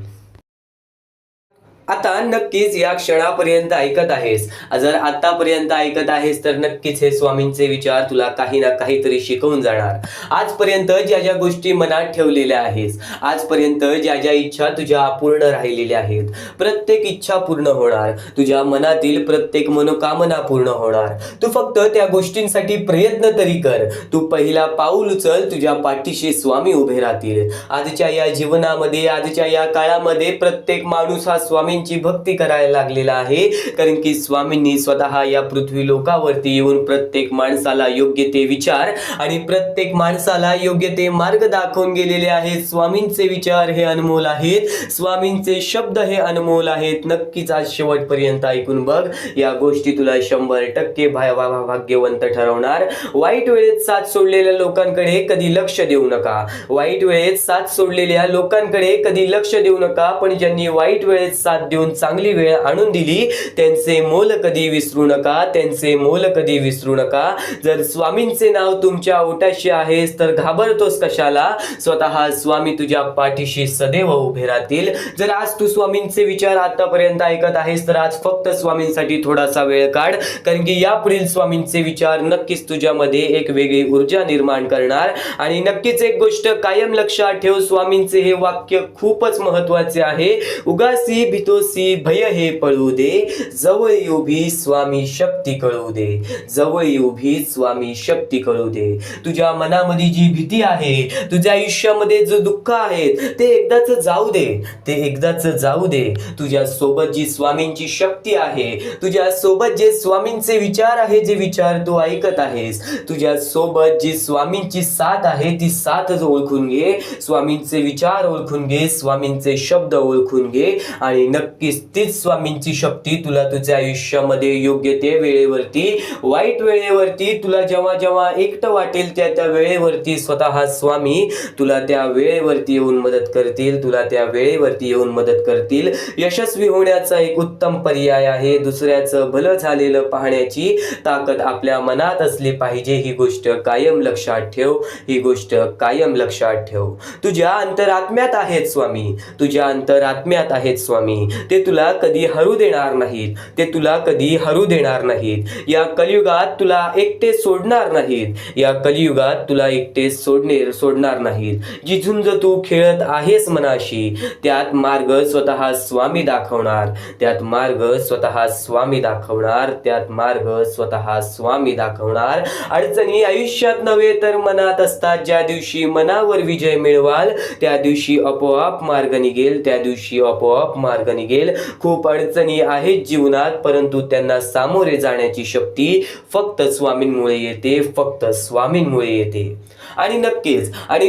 आता नक्कीच या क्षणापर्यंत ऐकत आहेस, जर आतापर्यंत ऐकत आहेस तर नक्कीच हे स्वामींचे विचार तुला काही ना काहीतरी शिकवून जाणार. आजपर्यंत ज्या ज्या गोष्टी मनात ठेवलेल्या आहेस, आजपर्यंत ज्या ज्या इच्छा तुझ्या अपूर्ण राहिलेल्या आहेत, प्रत्येक इच्छा पूर्ण होणार. तुझ्या मनातील प्रत्येक मनोकामना पूर्ण होणार. तू फक्त त्या गोष्टींसाठी प्रयत्न तरी कर. तू पहिला पाऊल उचल, तुझ्या पाठीशी स्वामी उभे राहतील. आजच्या या जीवनामध्ये, आजच्या या काळामध्ये प्रत्येक माणूस हा स्वामींची भक्ती करायला लागलेला आहे, कारण की स्वामींनी स्वतः या पृथ्वी लोकावरती येऊन प्रत्येक माणसाला योग्य ते विचार आणि प्रत्येक माणसाला योग्य ते मार्ग दाखवून गेलेले आहेत. स्वामींचे विचार हे अनमोल आहेत, स्वामींचे शब्द हे अनमोल आहेत. नक्कीच आज शेवटपर्यंत ऐकून बघ, या गोष्टी तुला 100% भाग्यवंत ठरवणार. वाईट वेळेत साथ सोडलेल्या लोकांकडे कधी लक्ष देऊ नका. वाईट वेळेत साथ सोडलेल्या लोकांकडे कधी लक्ष देऊ नका, पण ज्यांनी वाईट वेळेत साथ देऊन चांगली वेळ आणून दिली त्यांचे मोल कधी विसरू नका. त्यांचे मोल कधी विसरू नका. जर स्वामींचे नाव तुमच्या ओठाशी आहेस तर घाबरतोस कशाला? स्वतः स्वामी तुझ्या पाठीशी सदैव उभे राहतील. जर आज तू स्वामींचे विचार आतापर्यंत ऐकत आहेस तर आज फक्त स्वामींसाठी थोडासा वेळ काढ, कारण की यापुढील स्वामींचे विचार नक्कीच तुझ्यामध्ये एक वेगळी ऊर्जा निर्माण करणार. आणि नक्कीच एक गोष्ट कायम लक्षात ठेव, स्वामींचे हे वाक्य खूपच महत्वाचे आहे. उगासी भीतोसी भय हे पळू दे, जवळ उभी स्वामी शक्ती कळू दे. जवळ उभी स्वामी शक्ती कळू दे. तुझ्या मनामध्ये जी भीती आहे, तुझ्या आयुष्यामध्ये जो दुःख आहे, ते एकदाच जाऊ दे. ते एकदाच जाऊ दे. तुझ्या सोबत जी स्वामींची शक्ती आहे, तुझ्या सोबत जे स्वामींचे विचार आहे, जे विचार तू ऐकत आहेस, तुझ्या सोबत जी स्वामींची साथ आहे, ती साथच ओळखून घे. स्वामींचे विचार ओळखून घे, स्वामींचे शब्द ओळखून घे, आणि नक्कीच तीच स्वामींची शक्ती तुला तुझ्या आयुष्यामध्ये योग्य ते वेळेवरती, वाईट वेळेवरती, तुला जेव्हा जेव्हा एकटं वाटेल त्या त्या वेळेवरती स्वतः स्वामी तुला त्या वेळेवरती येऊन मदत करतील. तुला त्या वेळेवरती येऊन मदत करतील. यशस्वी होण्याचा एक उत्तम पर्याय आहे. दुसऱ्याचं भलं झालेलं पाहण्याची ताकद आपल्या मनात असली पाहिजे. ही गोष्ट कायम लक्षात ठेव. ही गोष्ट कायम लक्षात ठेव. तुझ्या अंतरात्म्यात आहेत स्वामी. तुझ्या अंतरात्म्यात आहेत स्वामी. ते तुला कधी हरू देणार नाहीत. ते तुला कधी हरू देणार नाहीत. या कलियुगात तुला एकटे सोडणार नाहीत. या कलियुगात तुला एकटे सोडणार नाहीत. जी झुंज तू खेळत आहेस मनाशी, त्यात मार्ग स्वतः स्वामी दाखवणार. त्यात मार्ग स्वतः स्वामी दाखवणार. त्यात मार्ग स्वतः स्वामी दाखवणार. अडचणी आयुष्यात नव्हे तर मनात असतात. ज्या दिवशी मनावर विजय मिळवाल त्या दिवशी आपोआप मार्ग निघेल. त्या दिवशी आपोआप मार्ग निघेल. खूप अडचणी आहेत जीवनात, परंतु त्यांना सामोरे जाण्याची शक्ती फक्त स्वामींमुळे येते. फक्त स्वामींमुळे येते. आणि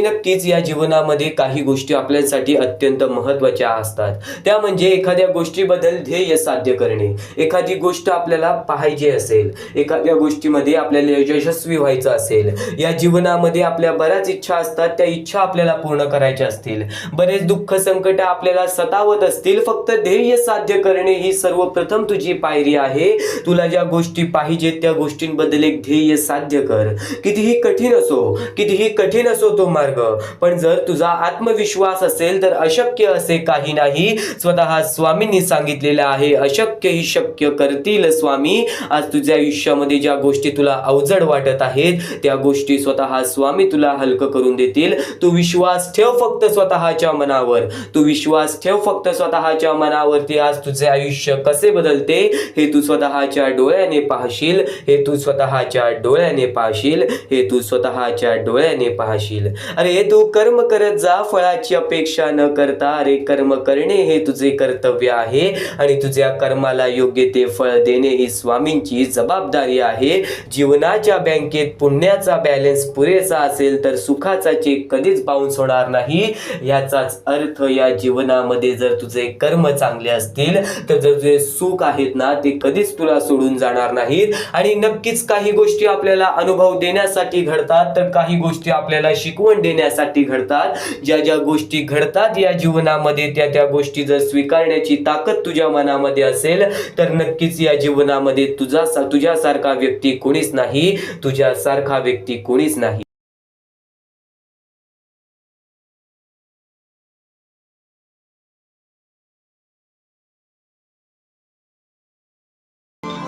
नक्कीच या जीवनामध्ये काही गोष्टी आपल्यासाठी अत्यंत महत्त्वाच्या असतात. त्या म्हणजे एखाद्या गोष्टीबद्दल ध्येय साध्य करणे. एखादी गोष्ट आपल्याला पाहिजे असेल, एखाद्या गोष्टीमध्ये आपल्याला यशस्वी व्हायचं असेल, या जीवनामध्ये आपल्या बऱ्याच इच्छा असतात. त्या इच्छा आपल्याला पूर्ण करायच्या असतील, बरेच दुःख संकट आपल्याला सतावत असतील. फक्त ध्येय साध्य करणे ही सर्वप्रथम तुझी पायरी आहे. तुला ज्या गोष्टी पाहिजेत त्या गोष्टींबद्दल एक ध्येय साध्य कर. कितीही कठीण असो तो मार्ग, पण जर तुझा आत्मविश्वास असेल तर अशक्य असे काही नाही. स्वतः स्वामींनी सांगितलेलं आहे, अशक्य ही शक्य करतील स्वामी. आज तुझ्या आयुष्यामध्ये ज्या गोष्टी तुला अवजड वाटत आहेत त्या गोष्टी स्वतः स्वामी तुला हलकं करून देतील. तू विश्वास ठेव फक्त स्वतःच्या मनावर. तू विश्वास ठेव फक्त स्वतःच्या मनावरती. आज तुझे आयुष्य कसे बदलते हे तू स्वतःच्या डोळ्याने पाहशील. हे तू स्वतःच्या डोळ्याने पाहशील. हे तू स्वतःच्या डोळ्याने पाहशील. अरे तू कर्म करत जा फळाची अपेक्षा न करता. अरे कर्म करणे हे तुझे कर्तव्य आहे आणि तुझ्या कर्माला योग्य ते फळ देणे ही स्वामींची जबाबदारी आहे. जीवनाच्या बँकेत पुण्याचा बॅलन्स पुरेसा असेल तर सुखाचा चेक कधीच बाउन्स होणार नाही. याचाच अर्थ या जीवनामध्ये जर तुझे कर्म चांगले असतील तर तुझे सुख आहेत ना ते कधीच तुला सोडून जाणार नाहीत. आणि नक्कीच काही गोष्टी आपल्याला अनुभव देण्यासाठी घडतात तर काही गोष्टी आपल्याला शिकवण देण्यासाठी घडतात. ज्या ज्या गोष्टी घडतात या जीवनामध्ये त्या त्या गोष्टी जर स्वीकारण्याची ताकद तुझ्या मनामध्ये असेल तर नक्कीच या जीवनामध्ये तुझ्यासारखा व्यक्ती कोणीच नाही, तुझ्यासारखा व्यक्ती कोणीच नाही.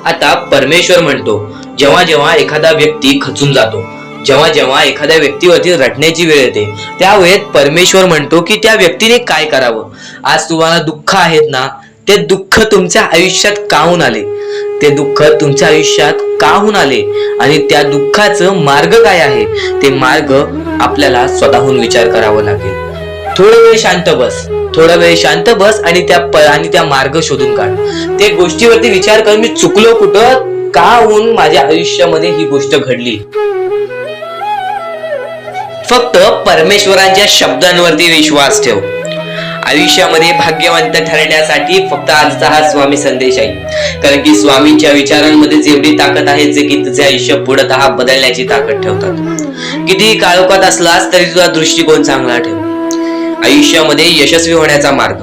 आता परमेश्वर म्हणतो, जेव्हा जेव्हा एखादा व्यक्ती खचून जातो, जेव्हा जेव्हा एखाद्या व्यक्तीवरती रटण्याची वेळ येते, त्यावेळेत परमेश्वर म्हणतो की त्या व्यक्तीने काय करावं. आज तुम्हाला दुःख आहेत ना, ते दुःख तुमच्या आयुष्यात काहून आले, ते दुःख तुमच्या आयुष्यात काहून आले आणि त्या दुःखाचं मार्ग काय आहे, ते मार्ग आपल्याला स्वतःहून विचार करावा लागेल. थोडा वेळ शांत बस, थोडा वेळ शांत बस आणि त्या मार्ग शोधून काढ. ते गोष्टीवरती विचार कर, मी चुकलो कुठं, का होऊन माझ्या आयुष्यामध्ये ही गोष्ट घडली. फक्त परमेश्वरांच्या शब्दांवरती विश्वास ठेव. आयुष्यामध्ये भाग्यवंत ठरण्यासाठी फक्त आजचा हा स्वामी संदेश आहे, कारण की स्वामींच्या विचारांमध्ये जेवढी ताकद आहे जे की तुझे आयुष्य पूर्णतः बदलण्याची ताकद ठेवतात. किती काळोखात असलास तरी तुझा दृष्टिकोन चांगला ठेव. आयुष्यामध्ये यशस्वी होण्याचा मार्ग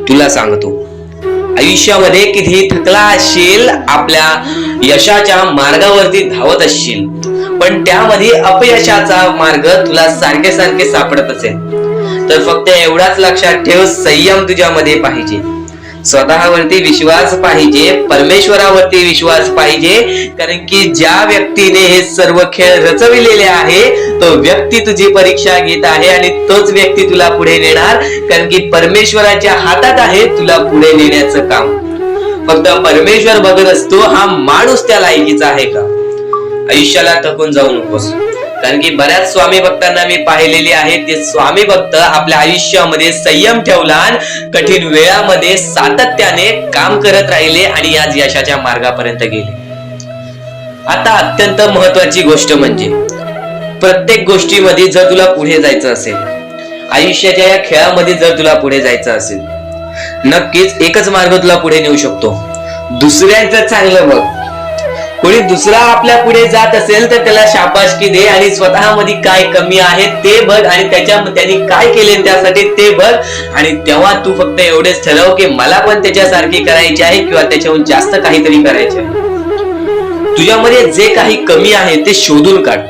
तुला सांगतो. आयुष्यामध्ये किती थकला असशील, आपल्या यशाच्या मार्गावरती धावत असशील, पण त्यामध्ये अपयशाचा मार्ग तुला सारखे सारखे सापडत असेल तर फक्त एवढाच लक्षात ठेव, संयम तुझ्यामध्ये पाहिजे, स्वतःवरती विश्वास पाहिजे, परमेश्वरावरती विश्वास पाहिजे. कारण की ज्या व्यक्तीने हे सर्व खेळ रचविलेले आहे तो व्यक्ती तुझी परीक्षा घेत आहे आणि तोच व्यक्ती तुला पुढे नेणार, कारण की परमेश्वराच्या हातात आहे तुला पुढे नेण्याचं काम. फक्त परमेश्वर बघत असतो हा माणूस त्या लायकीचा आहे का. आयुष्याला थकून जाऊ नकोस, कारण की बऱ्याच स्वामी भक्तांना मी पाहिलेले आहे, ते स्वामी भक्त आपल्या आयुष्यामध्ये संयम ठेवला, कठीण वेळामध्ये सातत्याने काम करत राहिले आणि आज यशाच्या मार्गापर्यंत गेले. आता अत्यंत महत्वाची गोष्ट म्हणजे प्रत्येक गोष्टीमध्ये जर तुला पुढे जायचं असेल, आयुष्याच्या या खेळामध्ये जर तुला पुढे जायचं असेल, नक्कीच एकच मार्ग तुला पुढे नेऊ शकतो, दुसऱ्यांचं चांगलं बघ. कोणी दुसरा आपल्या पुढे जात असेल तर त्याला शाबासकी दे आणि स्वतःमध्ये काय कमी आहे ते बघ आणि त्यांनी काय केले त्यासाठी ते बघ, आणि तेव्हा तू फक्त एवढेच ठरव की मला पण त्याच्यासारखी करायची आहे किंवा त्याच्याहून जास्त काहीतरी करायचे आहे. तुझ्यामध्ये जे काही कमी आहे ते शोधून काढ.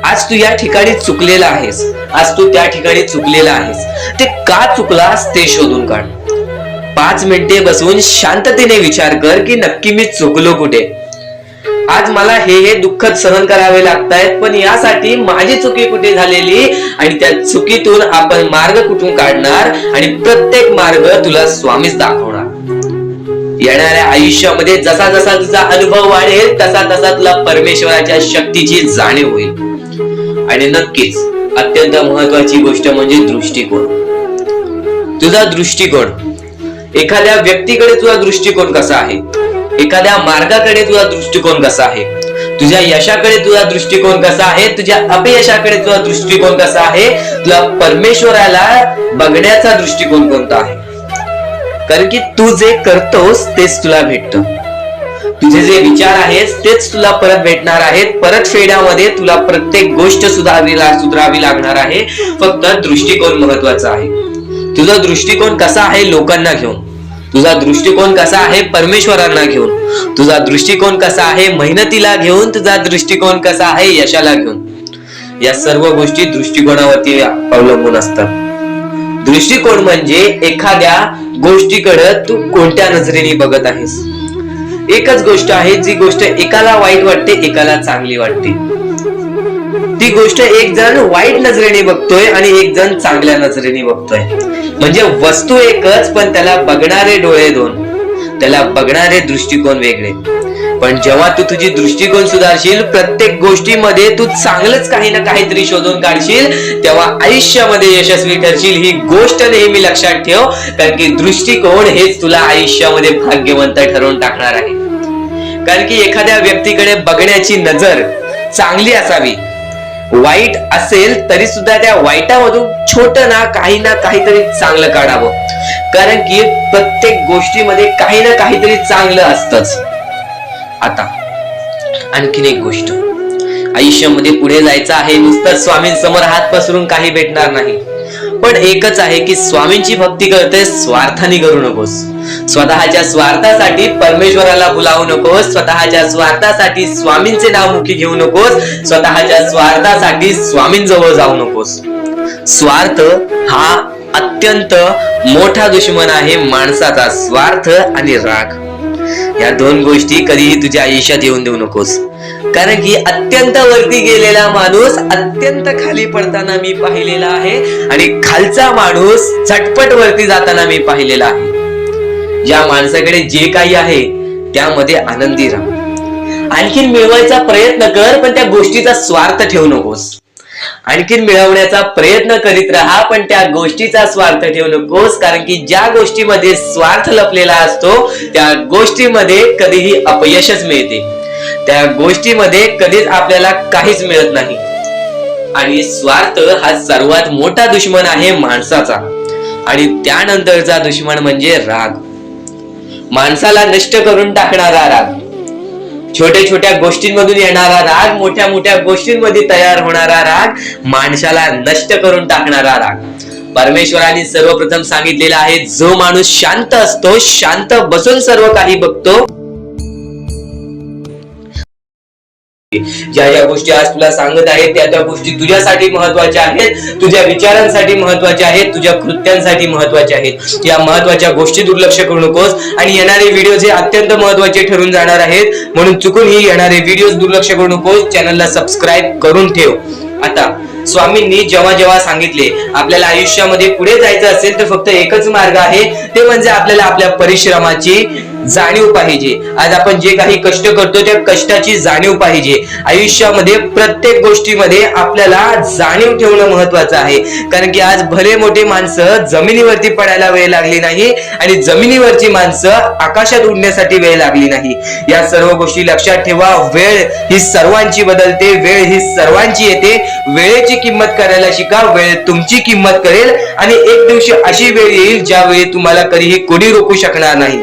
आज तू या ठिकाणी चुकलेला आहेस, आज तू त्या ठिकाणी चुकलेला आहेस, ते का चुकलास ते शोधून काढ. 5 मिनिटे बसून शांततेने विचार कर की नक्की मी चुकलो कुठे. आज मला हे दुःख सहन करावे लागतायत, पण यासाठी माझी चुकी कुठे झालेली आणि त्या चुकीतून आपण मार्ग कुठून काढणार आणि प्रत्येक मार्ग तुला स्वामीच दाखवणार. येणाऱ्या आयुष्यामध्ये जसा जसा तुझा अनुभव वाढेल तसा तसा तुला परमेश्वराच्या शक्तीची जाणीव होईल. आणि नक्कीच अत्यंत महत्वाची गोष्ट म्हणजे दृष्टिकोन. तुझा दृष्टिकोन, एखाद्या व्यक्तीकडे तुझा दृष्टिकोन कसा आहे, एखाद्या मार्गाकडे तुझा दृष्टिकोन कसा आहे, तुझ्या यशाकडे तुझा दृष्टिकोन कसा आहे, तुझ्या अपयशाकडे तुझा दृष्टिकोन कसा आहे, तुला परमेश्वराला बघण्याचा दृष्टिकोन कोणता आहे. कारण की तू जे करतोस तेच तुला भेटतं, तुझे जे विचार आहेत तेच तुला परत भेटणार आहेत. परत फेड्यामध्ये तुला प्रत्येक गोष्ट सुधारावी लागणार आहे. फक्त दृष्टिकोन महत्वाचा आहे. तुझा दृष्टिकोन कसा आहे लोकांना घेऊन, तुझा दृष्टिकोन कसा आहे परमेश्वरांना घेऊन, तुझा दृष्टिकोन कसा आहे मेहनतीला घेऊन, तुझा दृष्टिकोन कसा आहे यशाला घेऊन. या सर्व गोष्टी दृष्टिकोनावरती अवलंबून असतात. दृष्टिकोन म्हणजे एखाद्या गोष्टीकडे तू कोणत्या नजरेने बघत आहेस. एकच गोष्ट आहे, जी गोष्ट एकाला वाईट वाटते एकाला चांगली वाटते. ती गोष्ट एक जण वाईट नजरेने बघतोय आणि एक जण चांगल्या नजरेने बघतोय. म्हणजे वस्तू एकच पण त्याला बघणारे डोळे दोन, त्याला बघणारे दृष्टिकोन वेगळे. पण जेव्हा तू तुझी दृष्टिकोन सुधारशील, प्रत्येक गोष्टीमध्ये तू चांगलंच काही ना काहीतरी शोधून काढशील, तेव्हा आयुष्यामध्ये यशस्वी ठरशील. ही गोष्ट नेहमी लक्षात ठेव, कारण की दृष्टिकोन हेच तुला आयुष्यामध्ये भाग्यवंत ठरवून टाकणार आहे. कारण की एखाद्या व्यक्तीकडे बघण्याची नजर चांगली असावी, वाईट असेल तरी सुद्धा त्या वाईटामधून छोट ना काहीतरी चांगलं काढावं. कारण की प्रत्येक गोष्टीमध्ये काही ना काहीतरी चांगलं असतंच. आता आणखीन एक गोष्ट, आयुष्यामध्ये पुढे जायचं आहे, नुसतं स्वामींसमोर हात पसरून काही भेटणार नाही. पण एकच आहे की स्वामींची भक्ती करते, स्वार्थाने करू नकोस. स्वतःच्या स्वार्थासाठी परमेश्वराला बुलावू नकोस, स्वतःच्या स्वार्थासाठी स्वामींचे नाव मुखी घेऊ नकोस, स्वतःच्या स्वार्थासाठी स्वामींजवळ जाऊ नकोस. स्वार्थ हा अत्यंत मोठा दुश्मन आहे माणसाचा. स्वार्थ आणि राग या दोन गोष्टी कधीही तुझ्या आयुष्यात येऊन देऊ नकोस. कारण की अत्यंत वरती गेलेला माणूस अत्यंत खाली पडताना मी पाहिलेला आहे आणि खालचा माणूस झटपट वरती जाताना मी पाहिलेला आहे. ज्या माणसाकडे जे काही आहे त्यामध्ये आनंदी राहा. आणखीन मिळवायचा प्रयत्न कर, पण त्या गोष्टीचा स्वार्थ ठेवू नकोस. आणखीन मिळवण्याचा प्रयत्न करीत राहा, पण त्या गोष्टीचा स्वार्थ ठेवू नकोस. कारण की ज्या गोष्टीमध्ये स्वार्थ लपलेला असतो त्या गोष्टीमध्ये कधीही अपयशच मिळते. त्या गोष्टीमध्ये कधीच आपल्याला काहीच मिळत नाही. आणि स्वार्थ हा सर्वात मोठा दुश्मन आहे माणसाचा. आणि त्यानंतरचा दुश्मन म्हणजे राग. माणसाला नष्ट करून टाकणारा राग, छोट्या छोट्या गोष्टींमधून येणारा राग, मोठ्या मोठ्या गोष्टींमध्ये तयार होणारा राग, माणसाला नष्ट करून टाकणारा राग. परमेश्वराने सर्वप्रथम सांगितलेला आहे, जो माणूस शांत असतो, शांत बसून सर्व काही बघतो. ज्या ज्या गोष्टी आज तुला सांगत आहेत त्या त्या गोष्टी तुझ्यासाठी महत्वाच्या आहेत, तुझ्या विचारांसाठी महत्वाच्या आहेत, तुझ्या कृत्यांसाठी महत्वाच्या आहेत. या महत्वाच्या गोष्टी दुर्लक्ष करू नकोस. आणि येणारे व्हिडिओ हे अत्यंत महत्वाचे ठरून जाणार आहेत, म्हणून चुकूनही येणारे व्हिडिओ दुर्लक्ष करू नकोस. चॅनलला सबस्क्राईब करून ठेव. आता स्वामींनी जेव्हा जेव्हा सांगितले आपल्याला आयुष्यामध्ये पुढे जायचं असेल तर फक्त एकच मार्ग आहे, ते म्हणजे आपल्याला आपल्या परिश्रमाची जाणीव पाहिजे. आज आपण जे काही कष्ट करतो त्या कष्टाची जाणीव पाहिजे. आयुष्यामध्ये प्रत्येक गोष्टीमध्ये आपल्याला जाणीव ठेवणं महत्वाचं आहे. कारण की आज भले मोठे माणसं जमिनीवरती पडायला वेळ लागली नाही आणि जमिनीवरची माणसं आकाशात उडण्यासाठी वेळ लागली नाही. या सर्व गोष्टी लक्षात ठेवा. वेळ ही सर्वांची बदलते, वेळ ही सर्वांची येते. वेळेची किंमत करायला शिका, वेळ तुमची किंमत करेल. आणि एक दिवशी अशी वेळ येईल ज्यावेळी तुम्हाला कधीही कोणी रोखू शकणार नाही.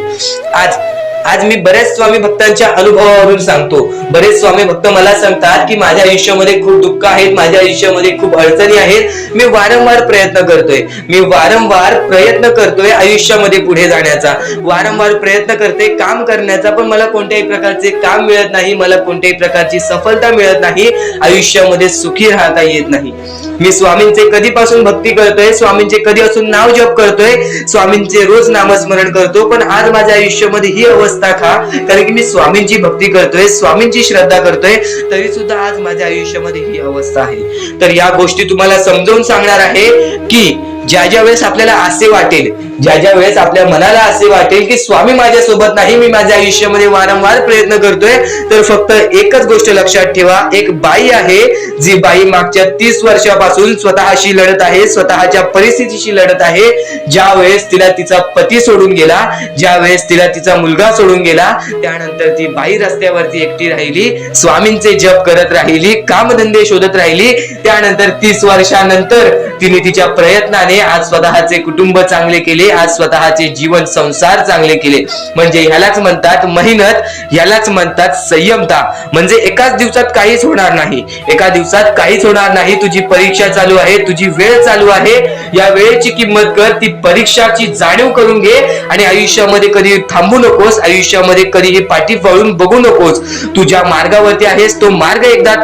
आज मी बरेच स्वामी भक्तांच्या अनुभवावरून सांगतो. बरेच स्वामी भक्त मला सांगतात की माझ्या आयुष्यामध्ये खूप दुःख आहेत, माझ्या आयुष्यामध्ये खूप अडचणी आहेत. मी वारंवार प्रयत्न करतोय आयुष्यामध्ये पुढे जाण्याचा, वारंवार प्रयत्न करते काम करण्याचा, पण मला कोणत्याही प्रकारचे काम मिळत नाही, मला कोणत्याही प्रकारची सफलता मिळत नाही, आयुष्यामध्ये सुखी राहता येत नाही. मी स्वामींचे कधीपासून भक्ती करतोय, स्वामींचे कधीपासून नाव जप करतोय, स्वामींचे रोज नामस्मरण करतो, पण आज माझ्या आयुष्यामध्ये ही अवस्था का? कारण की मी स्वामींची भक्ती करतोय, स्वामींची श्रद्धा करतोय, तरी सुद्धा आज माझ्या आयुष्यामध्ये ही अवस्था आहे. तर या गोष्टी तुम्हाला समजावून सांगणार आहे की ज्या ज्या वेळेस आपल्याला असे वाटेल, ज्या ज्या वेळेस आपल्या मनाला असे वाटेल की स्वामी माझ्या सोबत नाही, मी माझ्या आयुष्यामध्ये वारंवार प्रयत्न करतोय, तर फक्त एकच गोष्ट लक्षात ठेवा. एक बाई आहे, जी बाई मागच्या 30 वर्षापासून स्वतःशी लढत आहे, स्वतःच्या परिस्थितीशी लढत आहे. ज्या वेळेस तिला तिचा पती सोडून गेला, ज्या वेळेस तिला तिचा मुलगा सोडून गेला, त्यानंतर ती बाई रस्त्यावरती एकटी राहिली, स्वामींचे जप करत राहिली, कामधंदे शोधत राहिली. त्यानंतर 30 वर्षानंतर तिने तिच्या प्रयत्नाने आज स्वतःचे कुटुंब चांगले केले, आज स्वतःचे जीवन संसार चांगले केले. म्हणजे ह्यालाच म्हणतात मेहनत, ह्यालाच म्हणतात संयमता. म्हणजे एकाच दिवसात काहीच होणार नाही, एका दिवसात काहीच होणार नाही. तुझी परीक्षा चालू आहे, तुझी वेळ चालू आहे, या वेळेची किंमत कर, ती परीक्षाची जाणीव करून घे आणि आयुष्यामध्ये कधी थांबू नकोस, आयुष्यामध्ये कधीही पाठी वळून बघू नकोस. तू ज्या मार्गावरती आहेस तो मार्ग एकदा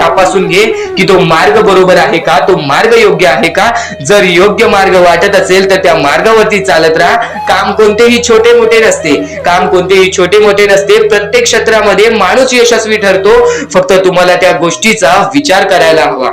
तपासून घे की तो मार्ग बरोबर आहे का, तो मार्ग योग्य आहे का. जर योग्य मार्ग वाटत असेल तर त्या मार्गावरती चालत राहा. काम कोणतेही छोटे मोठे नसते, काम कोणतेही छोटे मोठे नसते. प्रत्येक क्षेत्रामध्ये माणूस यशस्वी ठरतो, फक्त तुम्हाला त्या गोष्टीचा विचार करायला हवा.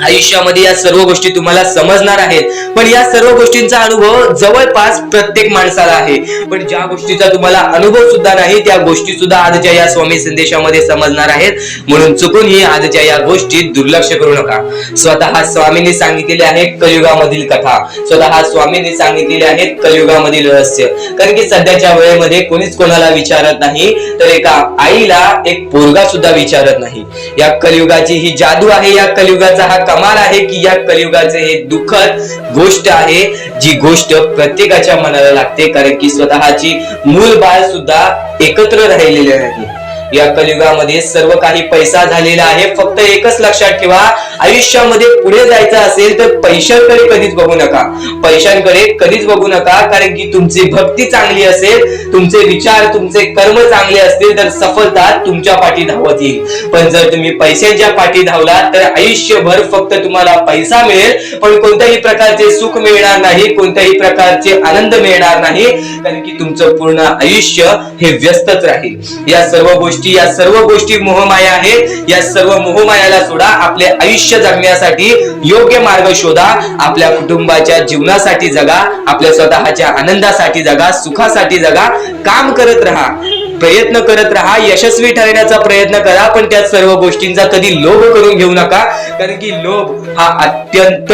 आयुष्यामध्ये या सर्व गोष्टी तुम्हाला समजणार आहेत, पण या सर्व गोष्टींचा अनुभव जवळपास प्रत्येक माणसाला आहे. पण ज्या गोष्टीचा तुम्हाला अनुभव सुद्धा नाही त्या गोष्टी सुद्धा आजच्या या स्वामी संदेशामध्ये समजणार आहेत. म्हणून चुकूनही आजच्या या गोष्टी दुर्लक्ष करू नका. स्वतः स्वामींनी सांगितलेले आहे कलियुगामधील कथा, स्वतः स्वामींनी सांगितलेले आहेत कलियुगामधील रहस्य. कारण की सध्याच्या वेळेमध्ये कोणीच कोणाला विचारत नाही, तर एका आईला एक पोरगा सुद्धा विचारत नाही. या कलियुगाची ही जादू आहे, या कलियुगाचा हा कमाल आहे की या कलियुगाचे हे दुःखद गोष्ट आहे, जी गोष्ट प्रत्येकाच्या मनाला लागते. कारण की स्वतःची मूल बाळ सुद्धा एकत्र राहिलेले नाही. या कलियुगामध्ये सर्व काही पैसा झालेला आहे. फक्त एकच लक्षात ठेवा, आयुष्यामध्ये पुढे जायचं असेल तर पैशांकडे कधीच बघू नका, पैशांकडे कधीच बघू नका. कारण की तुमची भक्ती चांगली असेल, तुमचे विचार, तुमचे कर्म चांगले असतील तर सफलता तुमच्या पाठी धावत येईल. पण जर तुम्ही पैशांच्या पाठी धावलात तर आयुष्यभर फक्त तुम्हाला पैसा मिळेल, पण कोणत्याही प्रकारचे सुख मिळणार नाही, कोणत्याही प्रकारचे आनंद मिळणार नाही. कारण की तुमचं पूर्ण आयुष्य हे व्यस्तच राहील. या सर्व गोष्टी मोहमाया आहेत. या सर्व मोहमायाला सोडा, आपले आयुष्य जगण्यासाठी योग्य मार्ग शोधा, आपल्या कुटुंबाच्या जीवनासाठी जगा, आपल्या स्वतःच्या आनंदासाठी जगा, सुखासाठी जगा. काम करत राहा, प्रयत्न करत राहा, यशस्वी ठरण्याचा प्रयत्न करा, पण त्या सर्व गोष्टींचा कधी लोभ करून घेऊ नका. कारण की लोभ हा अत्यंत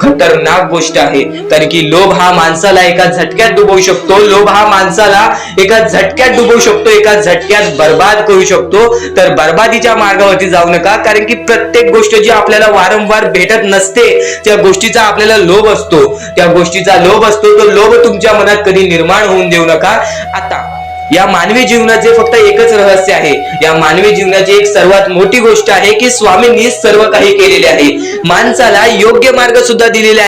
खतरनाक गोष्ट आहे. कारण की लोभ हा माणसाला एका झटक्यात डुबवू शकतो, लोभ हा माणसाला एका झटक्यात डुबवू शकतो, एका झटक्यात बर्बाद करू शकतो. तर बर्बादीच्या मार्गावरती जाऊ नका. कारण की प्रत्येक गोष्ट जी आपल्याला वारंवार भेटत नसते त्या गोष्टीचा आपल्याला लोभ असतो, त्या गोष्टीचा लोभ असतो. तो लोभ तुमच्या मनात कधी निर्माण होऊन देऊ नका. आता या मानवी जीवनाचे फक्त एकच रहस्य आहे, या मानवी जीवनाची एक सर्वात मोठी गोष्ट आहे की स्वामींनी सर्व काही केलेले आहे, माणसाला योग्य मार्ग सुद्धा दिलेले आहे.